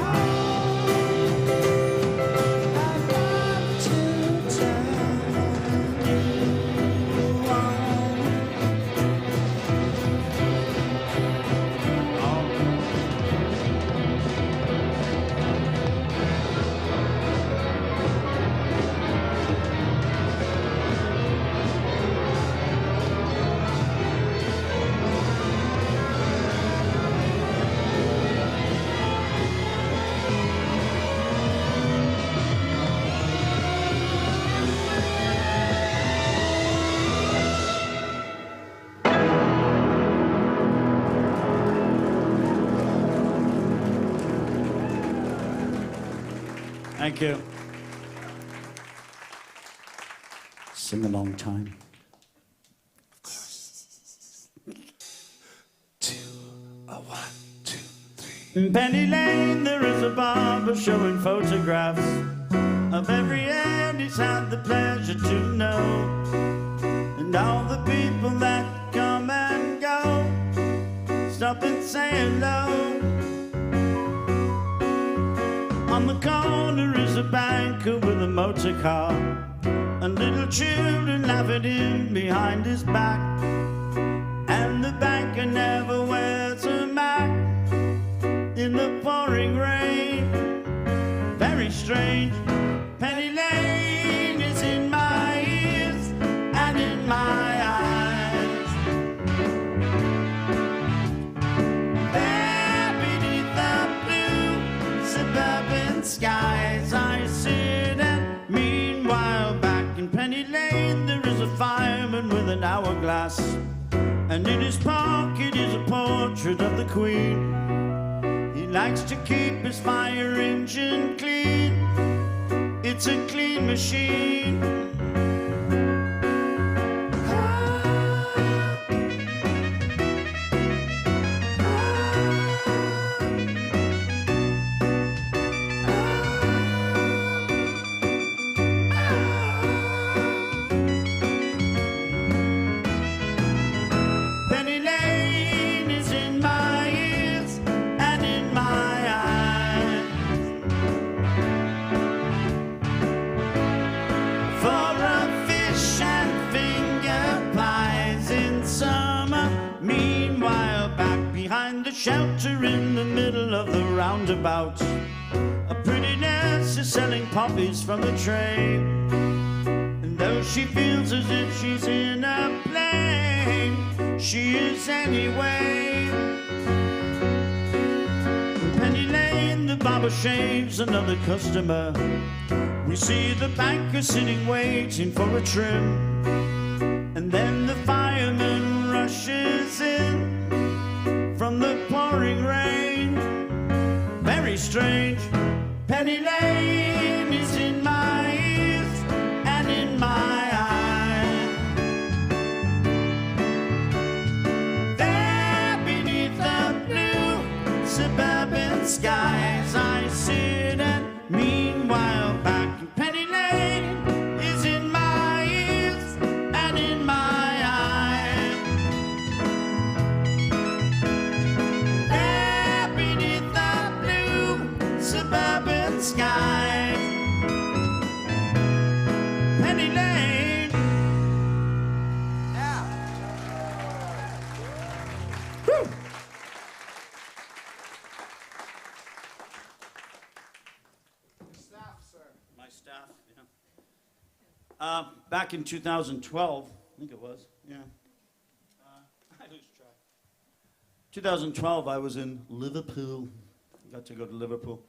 Thank you. Sing a long time. Of course. 2, 1, 2, 3. In Penny Lane there is a barber showing photographs of every end he's had the pleasure to know, and all the people that come and go stop and say hello. On the corner is a banker with a motor car, and little children laugh at him behind his back. And the banker never wears a Mac in the pouring rain. Very strange. Penny Lane is in my ears and in my eyes. There beneath the blue suburban skies I sit, and meanwhile back in Penny Lane there is a fireman with an hourglass, and in his pocket is a portrait of the Queen. He likes to keep his fire engine clean. It's a clean machine. Shelter in the middle of the roundabout, a pretty nurse is selling poppies from the tray. And though she feels as if she's in a plane, she is anyway. In Penny Lane the barber shaves another customer. We see the banker sitting waiting for a trim, and then the fireman rushes in from the pouring rain. Very strange. Penny Lane is in my ears and in my eyes. There beneath the blue suburban skies I sit, and meanwhile back in Penny Lane is in my ears and in my eyes. Back in 2012, I think it was, yeah. I lose track. 2012, I was in Liverpool. Got to go to Liverpool.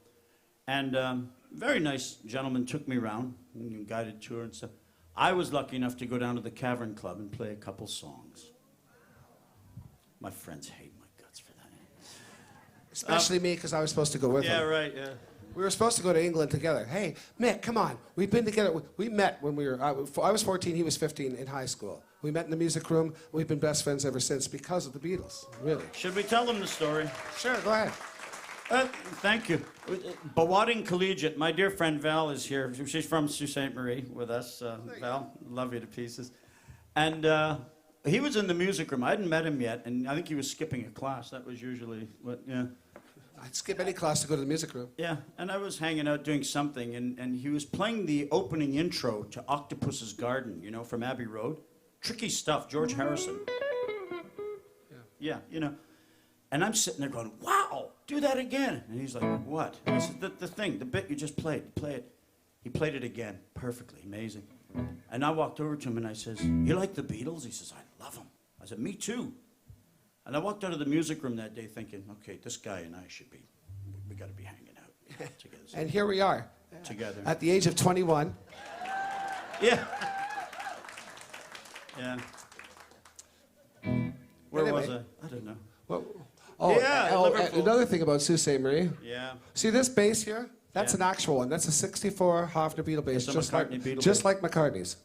And very nice gentleman took me around, guided tour and stuff. I was lucky enough to go down to the Cavern Club and play a couple songs. My friends hate my guts for that. Especially me, because I was supposed to go with him. Yeah, right, yeah. We were supposed to go to England together. Hey, Mick, come on. We've been together. We met when we were, I was 14, he was 15 in high school. We met in the music room. We've been best friends ever since because of the Beatles, really. Should we tell them the story? Sure, go ahead. Thank you. Bawading Collegiate, my dear friend Val is here. She's from Sault Ste. Marie with us. Val, love you to pieces. And he was in the music room. I hadn't met him yet, and I think he was skipping a class. That was usually what, yeah. I'd skip any class to go to the music room. Yeah, and I was hanging out doing something, and he was playing the opening intro to Octopus's Garden, you know, from Abbey Road. Tricky stuff, George Harrison. Yeah, you know. And I'm sitting there going, wow, do that again. And he's like, what? And I said, the thing, the bit you just played, play it. He played it again, perfectly, amazing. And I walked over to him and I says, you like the Beatles? He says, I love them. I said, me too. And I walked out of the music room that day thinking, okay, this guy and I should be, we got to be hanging out together. And here we are. Together. At the age of 21. Yeah. Yeah. Where Anyway. was I? I don't know. Well, another thing about Sault Ste. Marie. Yeah. See this bass here? That's Yeah. an actual one. That's a 64 Hofner Beatle bass, It's a just McCartney Beatle just bass. like McCartney's.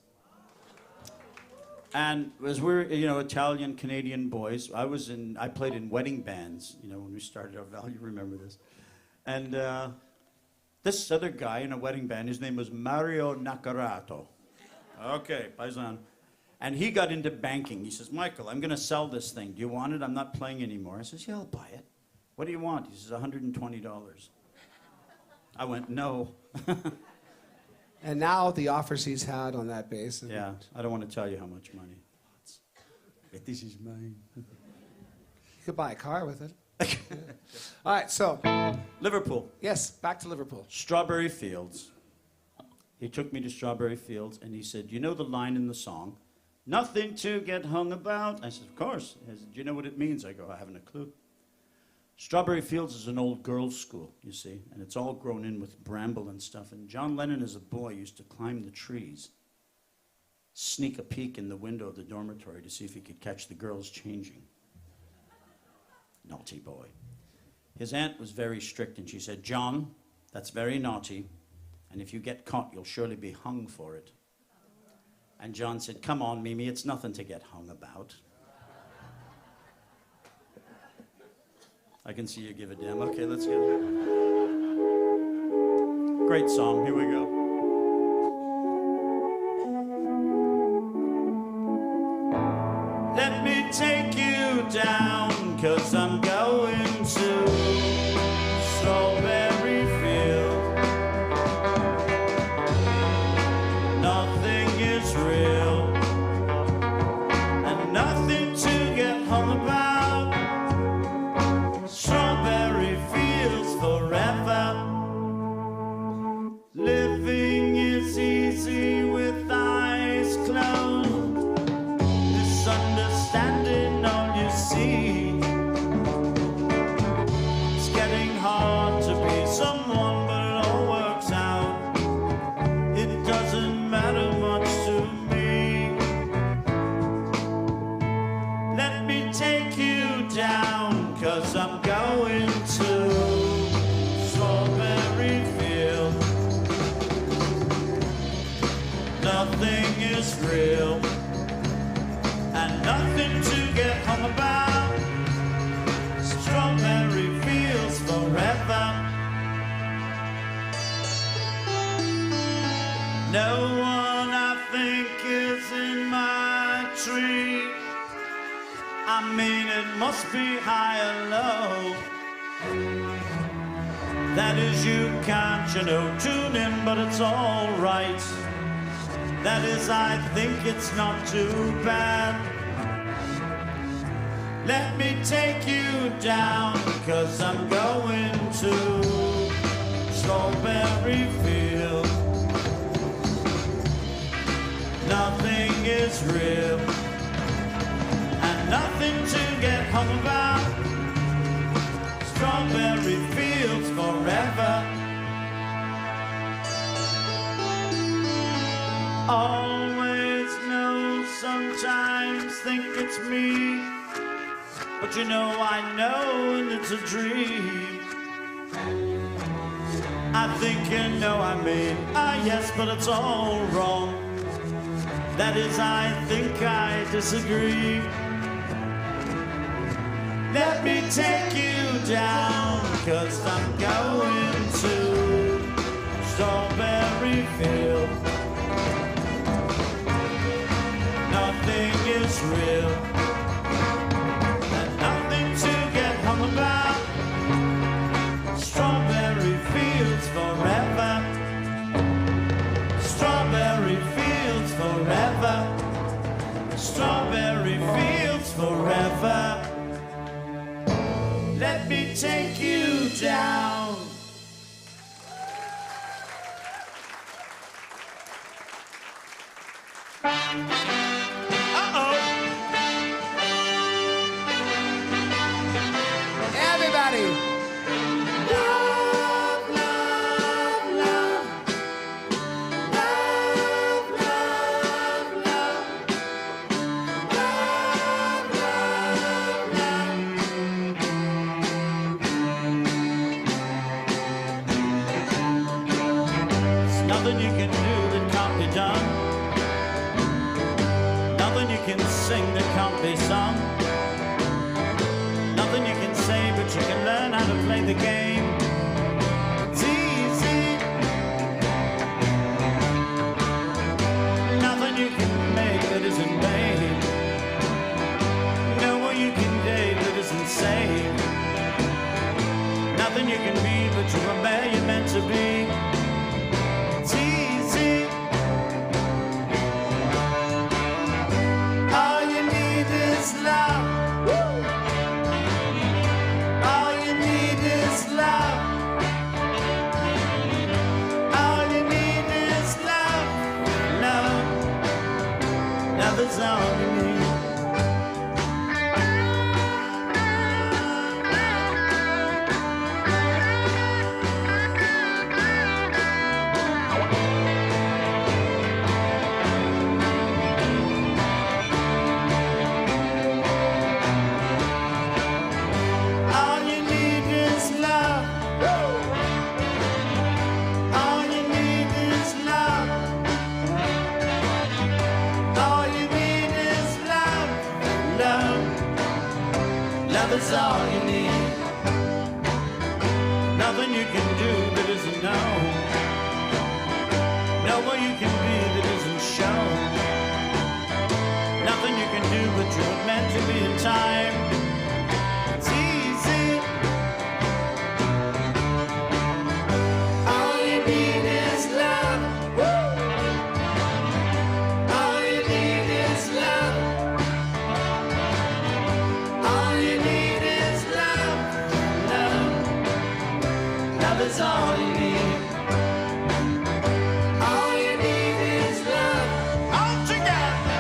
And as we're, you know, Italian Canadian boys, I played in wedding bands, you know, when we started our Val, you remember this. And this other guy in a wedding band, his name was Mario Naccarato. Okay, paisan. And he got into banking. He says, Michael, I'm going to sell this thing. Do you want it? I'm not playing anymore. I says, yeah, I'll buy it. What do you want? He says, $120. I went, no. And now the offers he's had on that bass. Yeah, I don't want to tell you how much money. This is mine. You could buy a car with it. Yeah. All right, so. Liverpool. Yes, back to Liverpool. Strawberry Fields. He took me to Strawberry Fields and he said, you know the line in the song? Nothing to get hung about. I said, of course. He said, do you know what it means? I go, I haven't a clue. Strawberry Fields is an old girls' school, you see, and it's all grown in with bramble and stuff. And John Lennon, as a boy, used to climb the trees, sneak a peek in the window of the dormitory to see if he could catch the girls changing. Naughty boy. His aunt was very strict, and she said, John, that's very naughty, and if you get caught, you'll surely be hung for it. And John said, come on, Mimi, it's nothing to get hung about. I can see you give a damn. Okay, let's get it. Great song. Here we go. Let me take you down, 'cause I'm going to Strawberry Field. Nothing is real, and nothing to get hung about. Strawberry fields forever. Living is easy with eyes closed. Misunderstanding all you see. It's getting hard to be someone, but it all works out. It doesn't matter much to me. Let me take you down, 'cause I'm going to Strawberry Field. Nothing is real, and nothing to get hung about. Strawberry Fields forever. No one I think is in my tree. I mean, it must be high or low. That is, you can't, you know, tune in, but it's all right. That is, I think it's not too bad. Let me take you down, 'cause I'm going to Strawberry Field. real, and nothing to get hung about. Strawberry fields forever. Always know, sometimes think it's me, but you know I know and it's a dream. I think you know I mean, yes, but it's all wrong. That is, I think I disagree. Let me take you down, 'cause I'm going to Strawberry Field. Nothing is real, and nothing to get hung about. Strawberry fields forever. Strawberry fields forever. Strawberry fields forever. Let me take you down. Everybody. Love, love, love. Love, love, love. Love, love, love. There's nothing you can do that can't be done. Nothing you can sing that can't be sung. Nothing you can say, but you can learn how to play the game. It's easy. Nothing you can make that isn't made. No one you can date that isn't saved. Nothing you can be, but you are where you're meant to be. It's easy. All you need is love. All you need is love. All you need is love. Love. Love is all you need. All you need is love. All you need is love. All you need is love. Love. Love is all you need. Nothing you can do that isn't known. No one you can be that isn't shown. Nothing you can do but you were meant to be in time. It's easy. All you need is love. All you need is love. All you need is love. Love. Love is all you need. All you need is love. All together.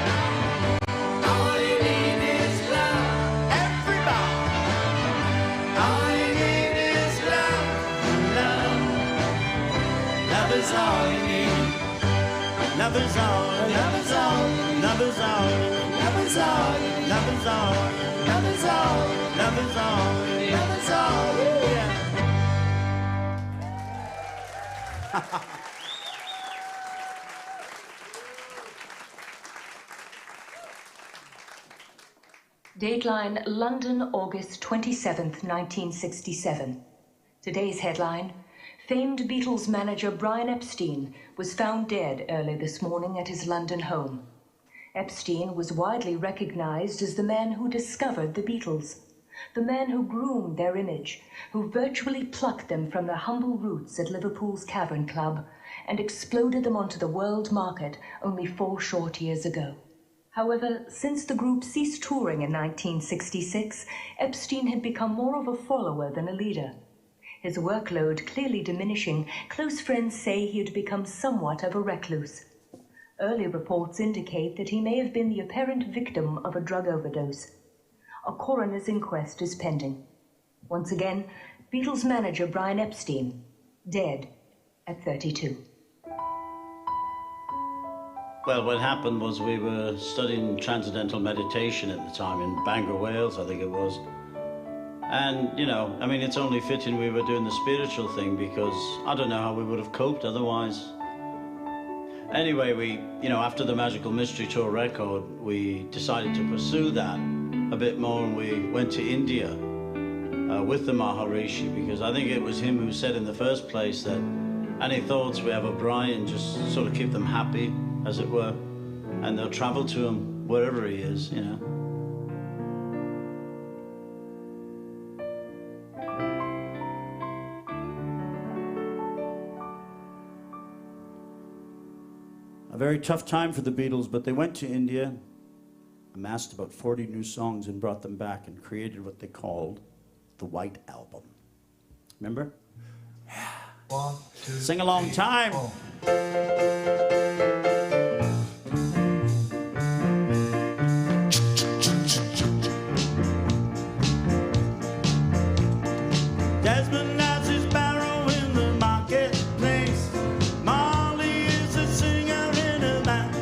All you need is love. Everybody. All you need is love. Love. Love is all you need. Love is all. Love is all. Love is all. Love is all. Love is all. Love is all. Love is all. Love is all. Yeah. Dateline London, August 27th, 1967. Today's headline: famed Beatles manager Brian Epstein was found dead early this morning at his London home. Epstein was widely recognized as the man who discovered the Beatles, the man who groomed their image, who virtually plucked them from their humble roots at Liverpool's Cavern Club and exploded them onto the world market only 4 short years ago. However, since the group ceased touring in 1966, Epstein had become more of a follower than a leader. His workload clearly diminishing, close friends say he had become somewhat of a recluse. Early reports indicate that he may have been the apparent victim of a drug overdose. A coroner's inquest is pending. Once again, Beatles manager Brian Epstein, dead at 32. Well, what happened was we were studying transcendental meditation at the time in Bangor, Wales, I think it was. And, you know, I mean, it's only fitting we were doing the spiritual thing because I don't know how we would have coped otherwise. Anyway, we, you know, after the Magical Mystery Tour record, we decided to pursue that a bit more, and we went to India with the Maharishi, because I think it was him who said in the first place that any thoughts we have of Brian, just sort of keep them happy, as it were, and they'll travel to him wherever he is, you know. A very tough time for the Beatles, but they went to India, amassed about 40 new songs and brought them back and created what they called the White Album. Remember? Yeah. 1, 2, sing along time. 4. Desmond has his barrow in the marketplace. Molly is a singer in a band.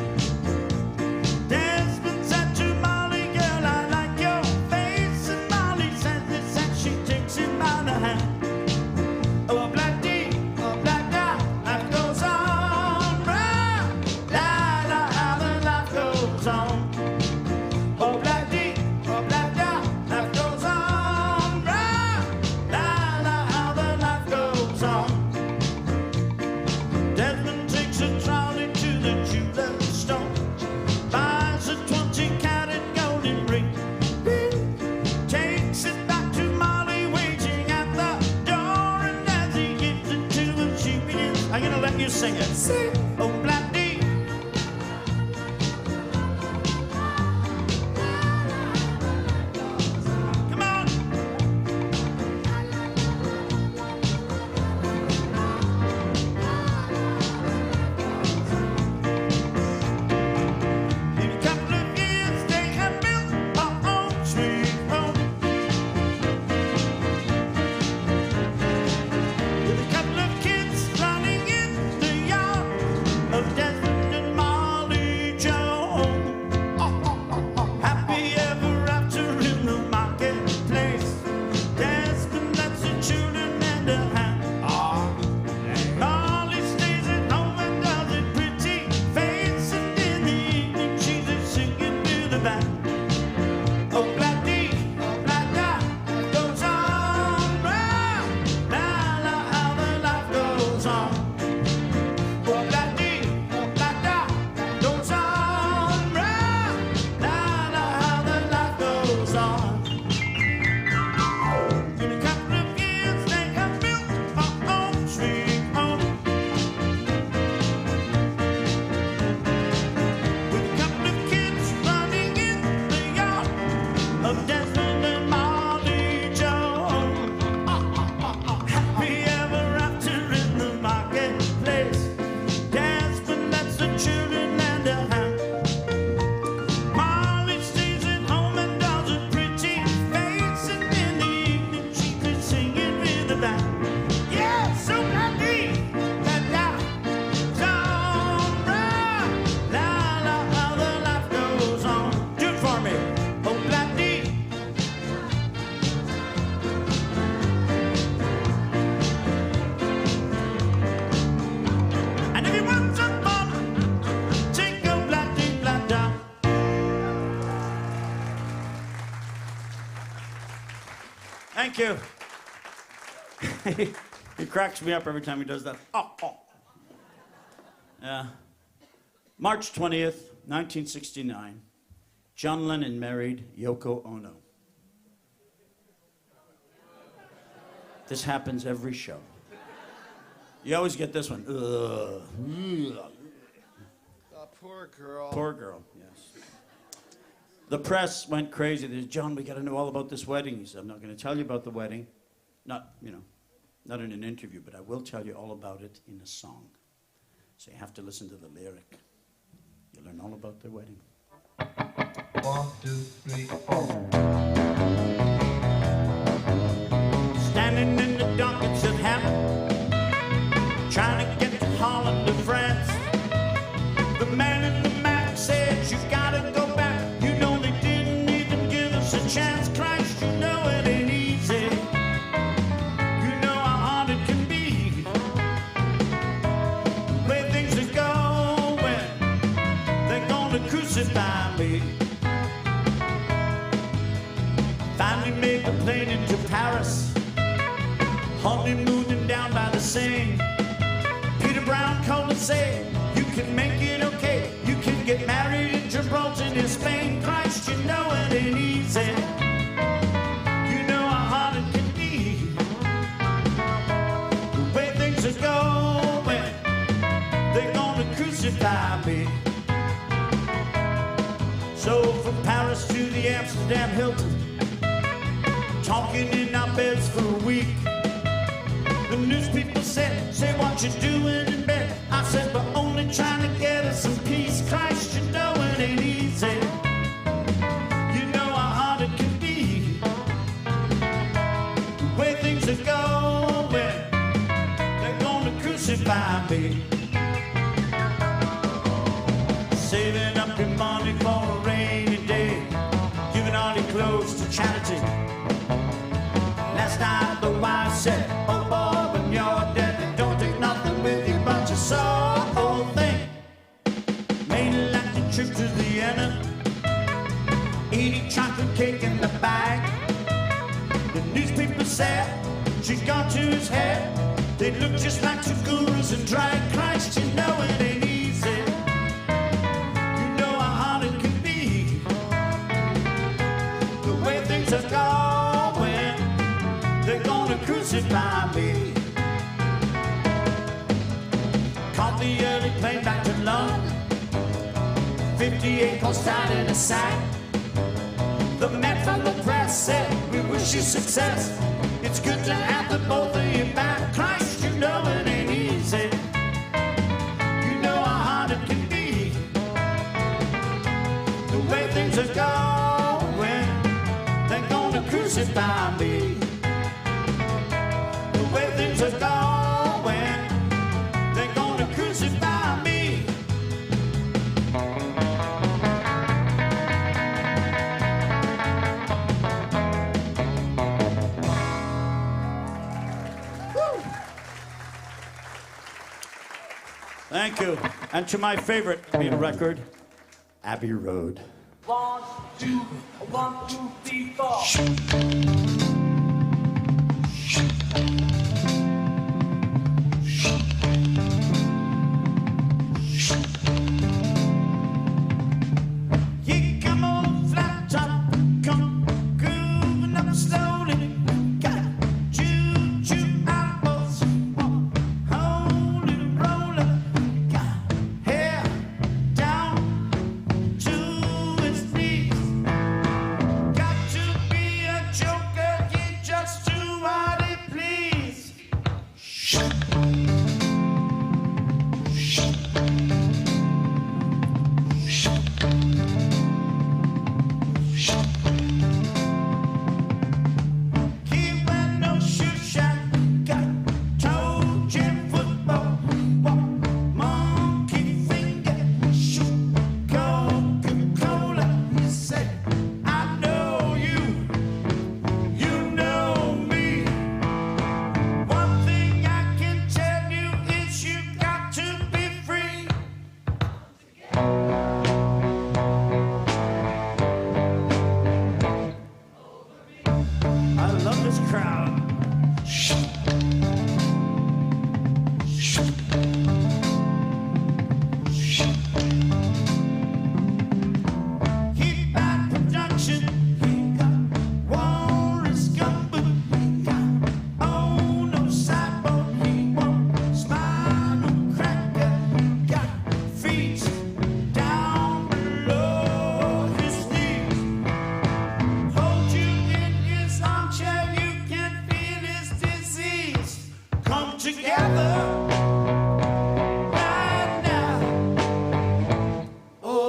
Desmond said to Molly, girl, I like your face. And Molly said this and she takes him by the hand. Oh, black D, oh, black da, life goes on, round. La, la, how the life goes on. Oh, black D, oh, black da, life goes on, round. La, la, how the life goes on. Desmond takes a trolley to the jeweler's store, buys a 20-carat golden ring, takes it back to Molly waiting at the door, and as he gives it to her, she begins. I'm gonna let you sing it. Sing, oh black D. Come on. In a couple of years, they have built our own sweet home. With a couple of kids running in the yard of Desmond and Molly Joe. Happy ever after in the marketplace. Desmond lets the children lend a hand. Molly stays at home and does it pretty face, and in the evening she's a singing to the band. Oh, black D, oh, black da, goes on round. La, la, how the life goes on. Oh, black D, oh, black da, goes on round. La, la, how the life goes on. In a couple of years, they have built our own sweet home. With a couple of kids running in the yard of Desmond and Molly Joe. Happy ever after in the marketplace. Desmond lets the children lend a hand. Molly stays at home and does a pretty face, and in the evening she's just singing with the band. Yeah, so happy that goes on round. La, la, how the life goes on. Do it for me. Oh, black D. And if you want some fun, take a black D, black down. Thank you. He cracks me up every time he does that. Oh. Yeah. March 20th, 1969. John Lennon married Yoko Ono. This happens every show. You always get this one. Oh, poor girl. Poor girl, yes. The press went crazy. They said, John, we got to know all about this wedding. He said, I'm not going to tell you about the wedding. Not in an interview, but I will tell you all about it in a song. So you have to listen to the lyric. to learn all about their wedding. 1, 2, 3, 4. Standing in the dock at Southampton, trying to get to Holland to France. The man in the map said, you gotta go back. You know they didn't even give us a chance. Christ, you know it ain't easy. You know how hard it can be. The way things are going, they're gonna crucify me. Finally made the plane into Paris, honeymooning down by the Seine. Peter Brown called and said, you can make it okay. You can get married in Gibraltar in Spain. Christ, you know it ain't easy. You know how hard it can be. The way things are going, they're gonna crucify me. So from Paris to the Amsterdam Hilton, talking in our beds for a week. The newspaper said, say what you're doing in bed. I said, we're only trying to get us some peace. Christ, you know it ain't easy. You know how hard it can be. The way things are going, they're gonna crucify me. Saving up your money for a rainy day, giving all your clothes to charity. Last night the wife said, oh boy, when you're dead, don't take nothing with you but your soul thing. Made a lucky trip to Vienna, eating chocolate cake in the bag. The newspaper said she's gone to his head. They look just like two gurus in drag. Christ, you know it ain't easy. You know how hard it can be. The way things are going, they're gonna crucify me. Caught the early plane back to London, 58 posts out in a sack. The man from the press said, we wish you success. It's good to have the both of you back. Christ, you know it ain't easy. You know how hard it can be. The way things are going, they're gonna crucify me. The way things are going, they're gonna crucify me. Thank you. And to my favorite Beatle record, Abbey Road. 1, 2, 1, 2, 3, 4. You come on flat top, come grooving up slowly. Got choo-choo apples, hold it and roll it. Got hair down to his knees. Got to be a joker, he just do what he please. He wear no shoe shine, got toe jam football, walk, monkey finger, shoot, Coca-Cola. He said, I know you, you know me. One thing I can tell you is you got to be free. I love this crowd. Keep back production. He got Warren's gumboot. He got oh no sideboard. He won't spinal cracker. He got feet down below his knees. Hold you in his armchair, you can feel his disease. Come together right now. Oh,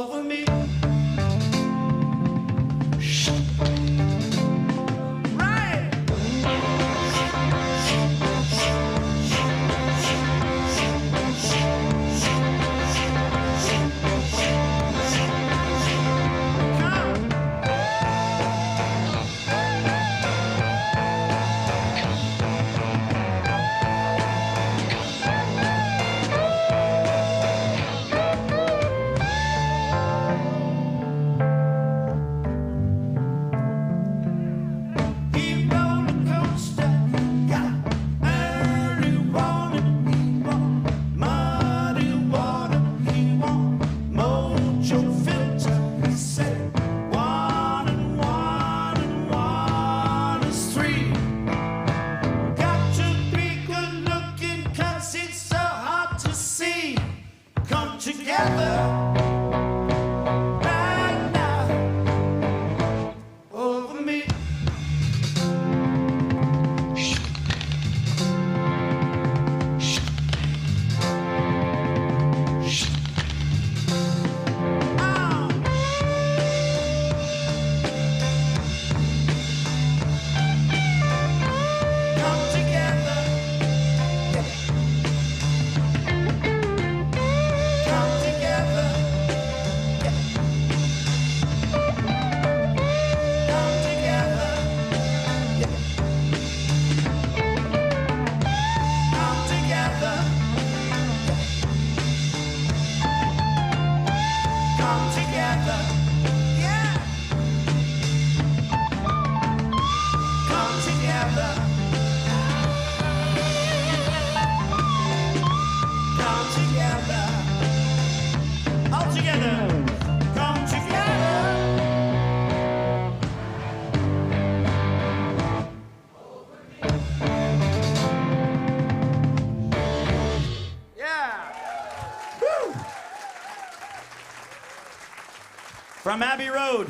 From Abbey Road.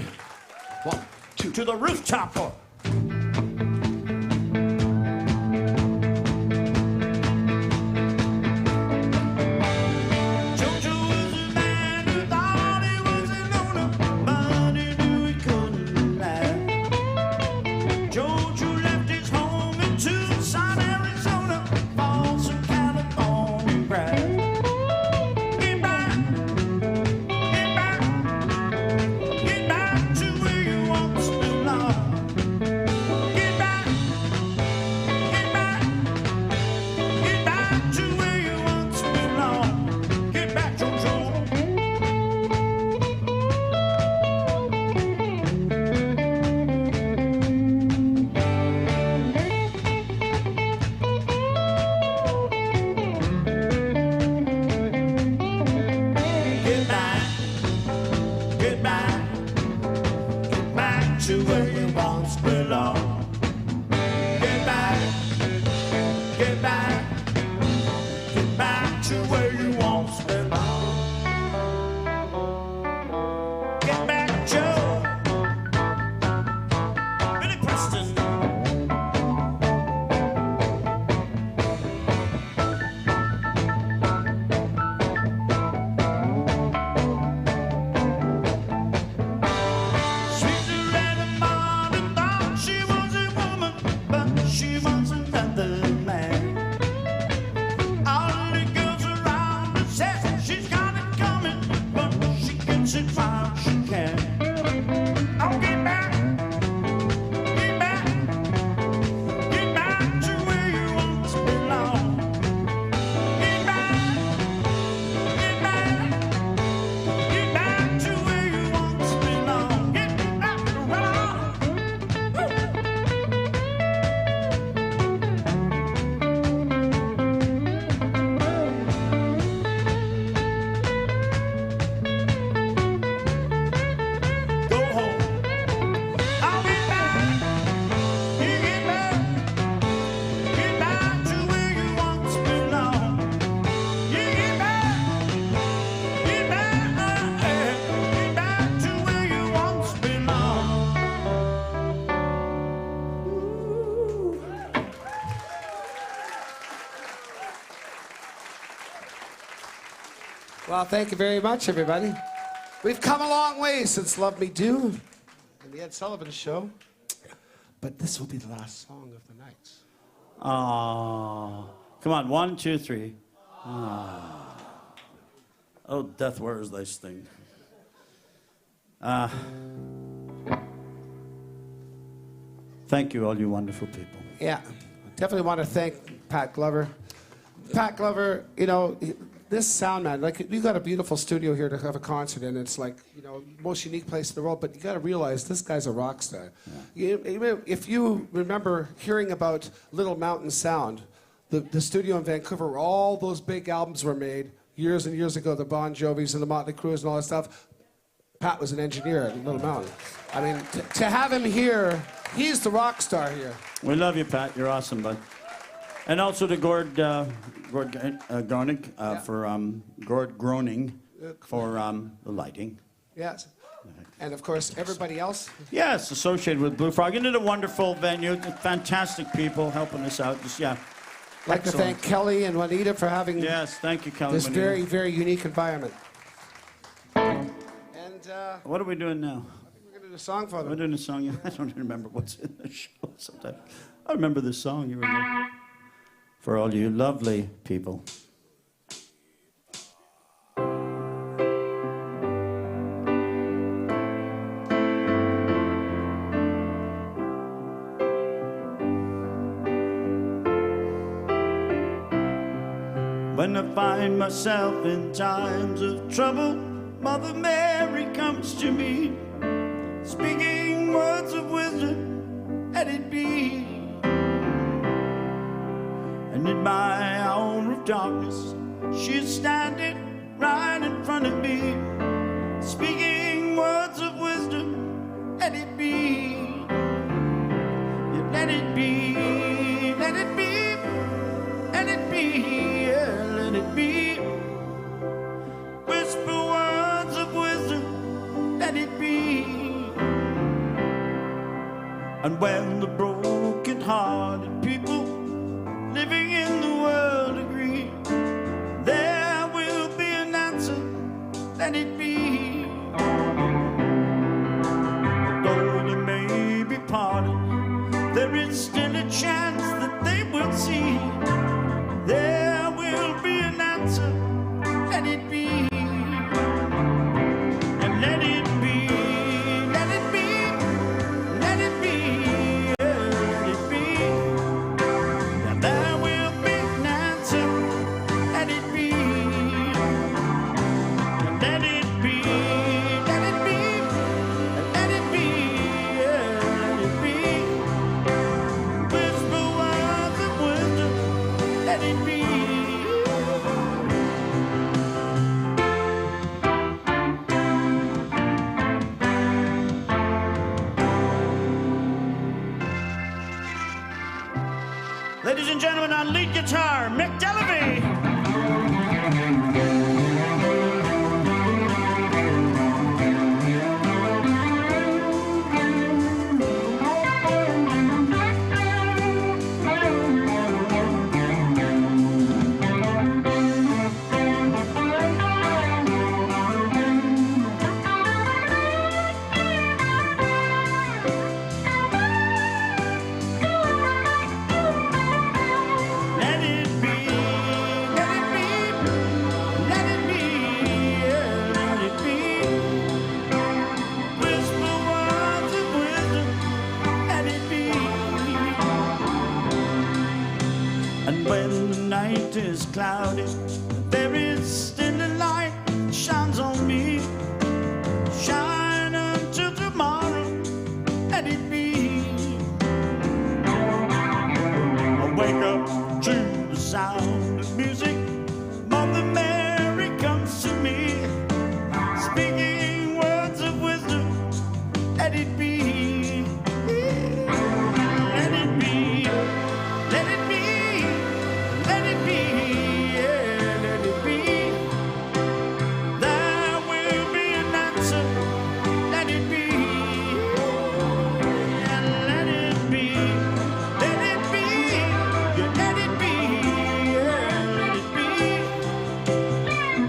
1, 2. To the rooftop. Well, thank you very much, everybody. We've come a long way since Love Me Do and the Ed Sullivan Show. But this will be the last song of the night. Come on, 1, 2, 3. Oh, death, where is thy sting? Thank you, all you wonderful people. Yeah, definitely want to thank Pat Glover. Pat Glover, you know, this sound man, like, you got a beautiful studio here to have a concert in. It's like, you know, most unique place in the world, but you got to realize this guy's a rock star. Yeah. If you remember hearing about Little Mountain Sound, the studio in Vancouver where all those big albums were made years and years ago, the Bon Jovis and the Motley Crues and all that stuff, Pat was an engineer at Little Mountain. I mean, to have him here, he's the rock star here. We love you, Pat. You're awesome, bud. And also to Gord Groening for the lighting. Yes. And of course, everybody else. Yes, associated with Blue Frog. Isn't it a wonderful venue? Fantastic people helping us out. Just, yeah. I'd like to thank Kelly and Juanita for having thank you, Kelly, this very, very unique environment. And what are we doing now? I think we're going to do a song for them. We're doing a song. I don't even remember what's in the show sometimes. I remember this song. You remember? For all you lovely people. When I find myself in times of trouble, Mother Mary comes to me, speaking words of wisdom, let it be. And in my hour of darkness, she's standing right in front of me, speaking words of wisdom, let it be. Yeah, let it be, let it be, let it be, yeah, let it be. Whisper words of wisdom, let it be. And when the broken-hearted people living in the world agree, there will be an answer, let it be. Though they may be parted, there is still a chance that they will see. There will be an answer, let it be. And let it be, let it be, let it be, yeah, let it be. And there will be an answer, let it be. And let it be, let it be, let it be, yeah, let it be. Whisper words of wisdom, let it be. Ladies and gentlemen, on lead guitar, Mick Delavey. Let it be, let it be, let it be, yeah, let it be. Whisper words of wisdom, let it be. And when the night is cloudy, there is still a light that shines on me. Shine until tomorrow, let it be. I wake up to the sound of music. Mother Mary comes to me, speaking words of wisdom. Let it be. Let it be. Let it be. Let it be. Yeah, let it be. There will be an answer. Let it be. And let it be. Let it be. Yeah, let it be. Yeah, let it be.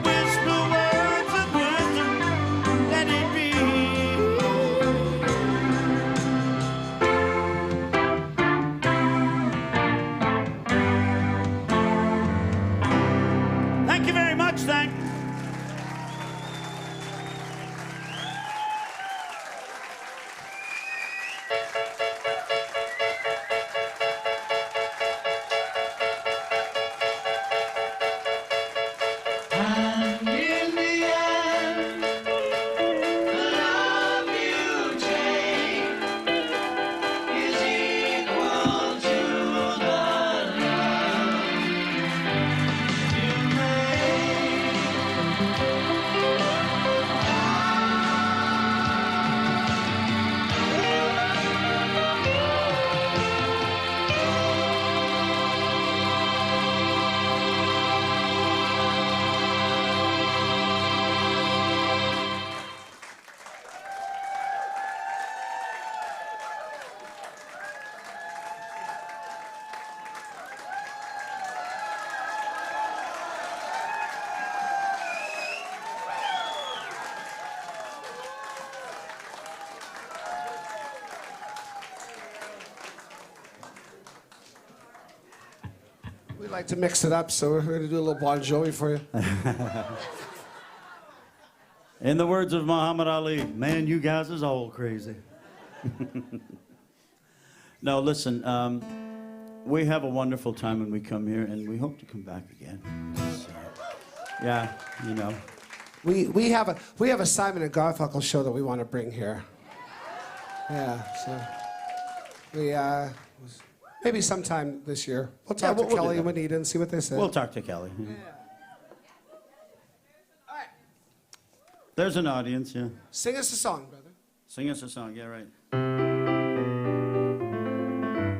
Whisper words of wisdom. Let it be. Thank you very much. Thank you. And in the end, the love you take is equal to the love you make. We like to mix it up, so we're going to do a little Bon Jovi for you. In the words of Muhammad Ali, man, you guys is all crazy. No, listen, we have a wonderful time when we come here, and we hope to come back again. So, yeah, you know. We have a Simon and Garfunkel show that we want to bring here. Yeah, so we maybe sometime this year. We'll talk to Kelly and Juanita and see what they say. We'll talk to Kelly. There's an audience, yeah. Sing us a song, brother. Sing us a song, yeah, right.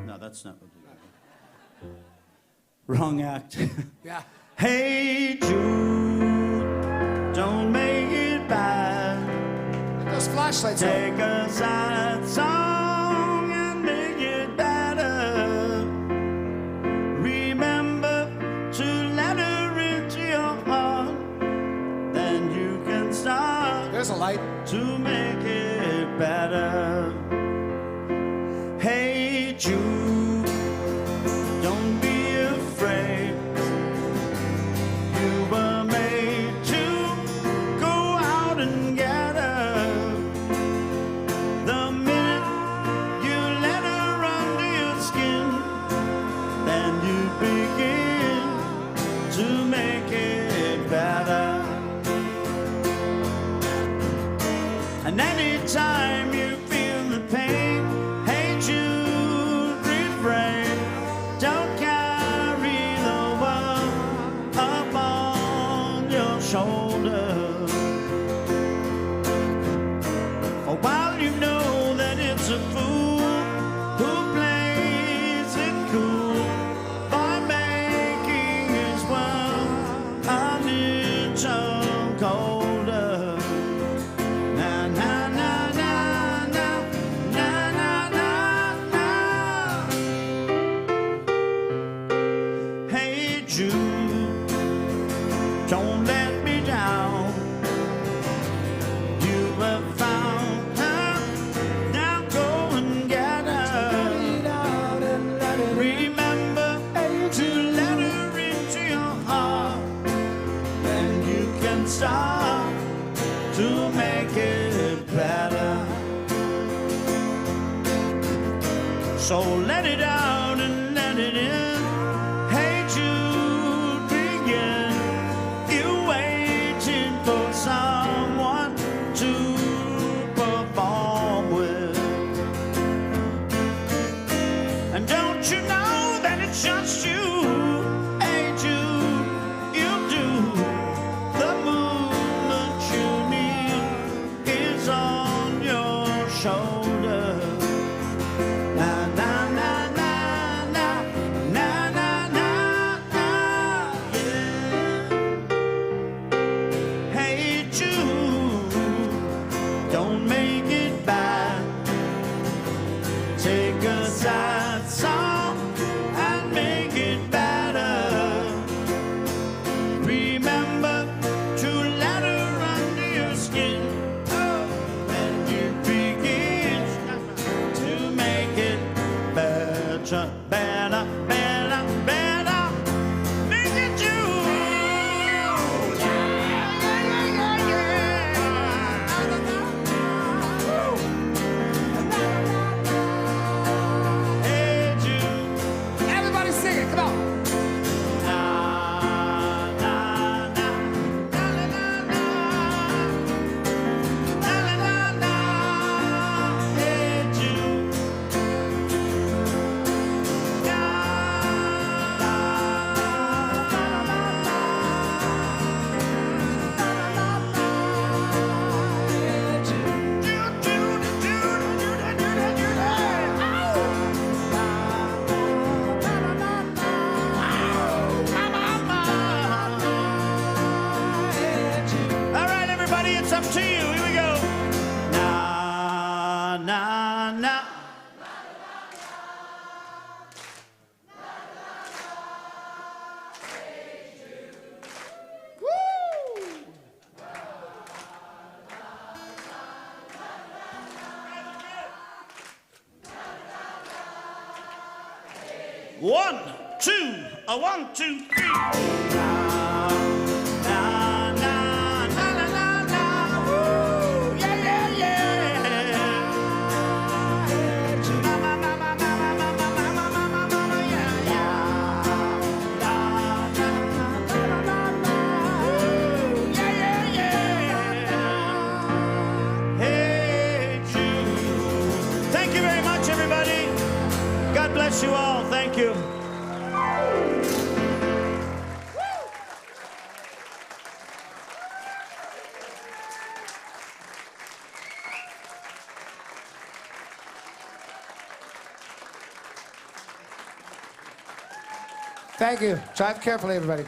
No, that's not what we do. Wrong act. Yeah. Hey Jude, don't make it bad. Those flashlights. Take a sad song and Where's the light? To make it better. Hey Jude, don't be afraid. You were made to go out and get her. The minute you let her under your skin, then you begin to make it better. And anytime you feel the pain, hey Jude, refrain. Don't carry the world up on your shoulder. For while you know that it's a fool who plays it cool by making his world a little colder. Na na na na na na na na na. Hey Jude, don't let me down. You have found her, now go and get her. Remember to let her into your heart, and you can start to make it better. So let it out and let it in. Hey Jude, begin. You waiting for someone to perform with. And don't you know that it's just you? Hey Jude, you do. The movement you need is on your shoulder. Na na na na na na na na na, yeah. Hey Jude, don't make it bad. Take a sad song and make it better. Remember to let her under your skin, and you begin to make it better, better, better, better. Make it Jude. Hey Jude. Everybody sing it, come on. Na na na na na na na na. Hey Jude. All right, everybody, it's up to you. Here we go. Na na na. One, two, a 1, 2, 3. Na na na na na na. Woo, yeah yeah yeah. Ma ma ma ma ma ma ma ma ma ma ma ma ma yeah yeah. Na na na na na. Woo, yeah yeah yeah. Hey Jude. Thank you very much, everybody. God bless you all. Thank you. Thank you. Drive carefully, everybody.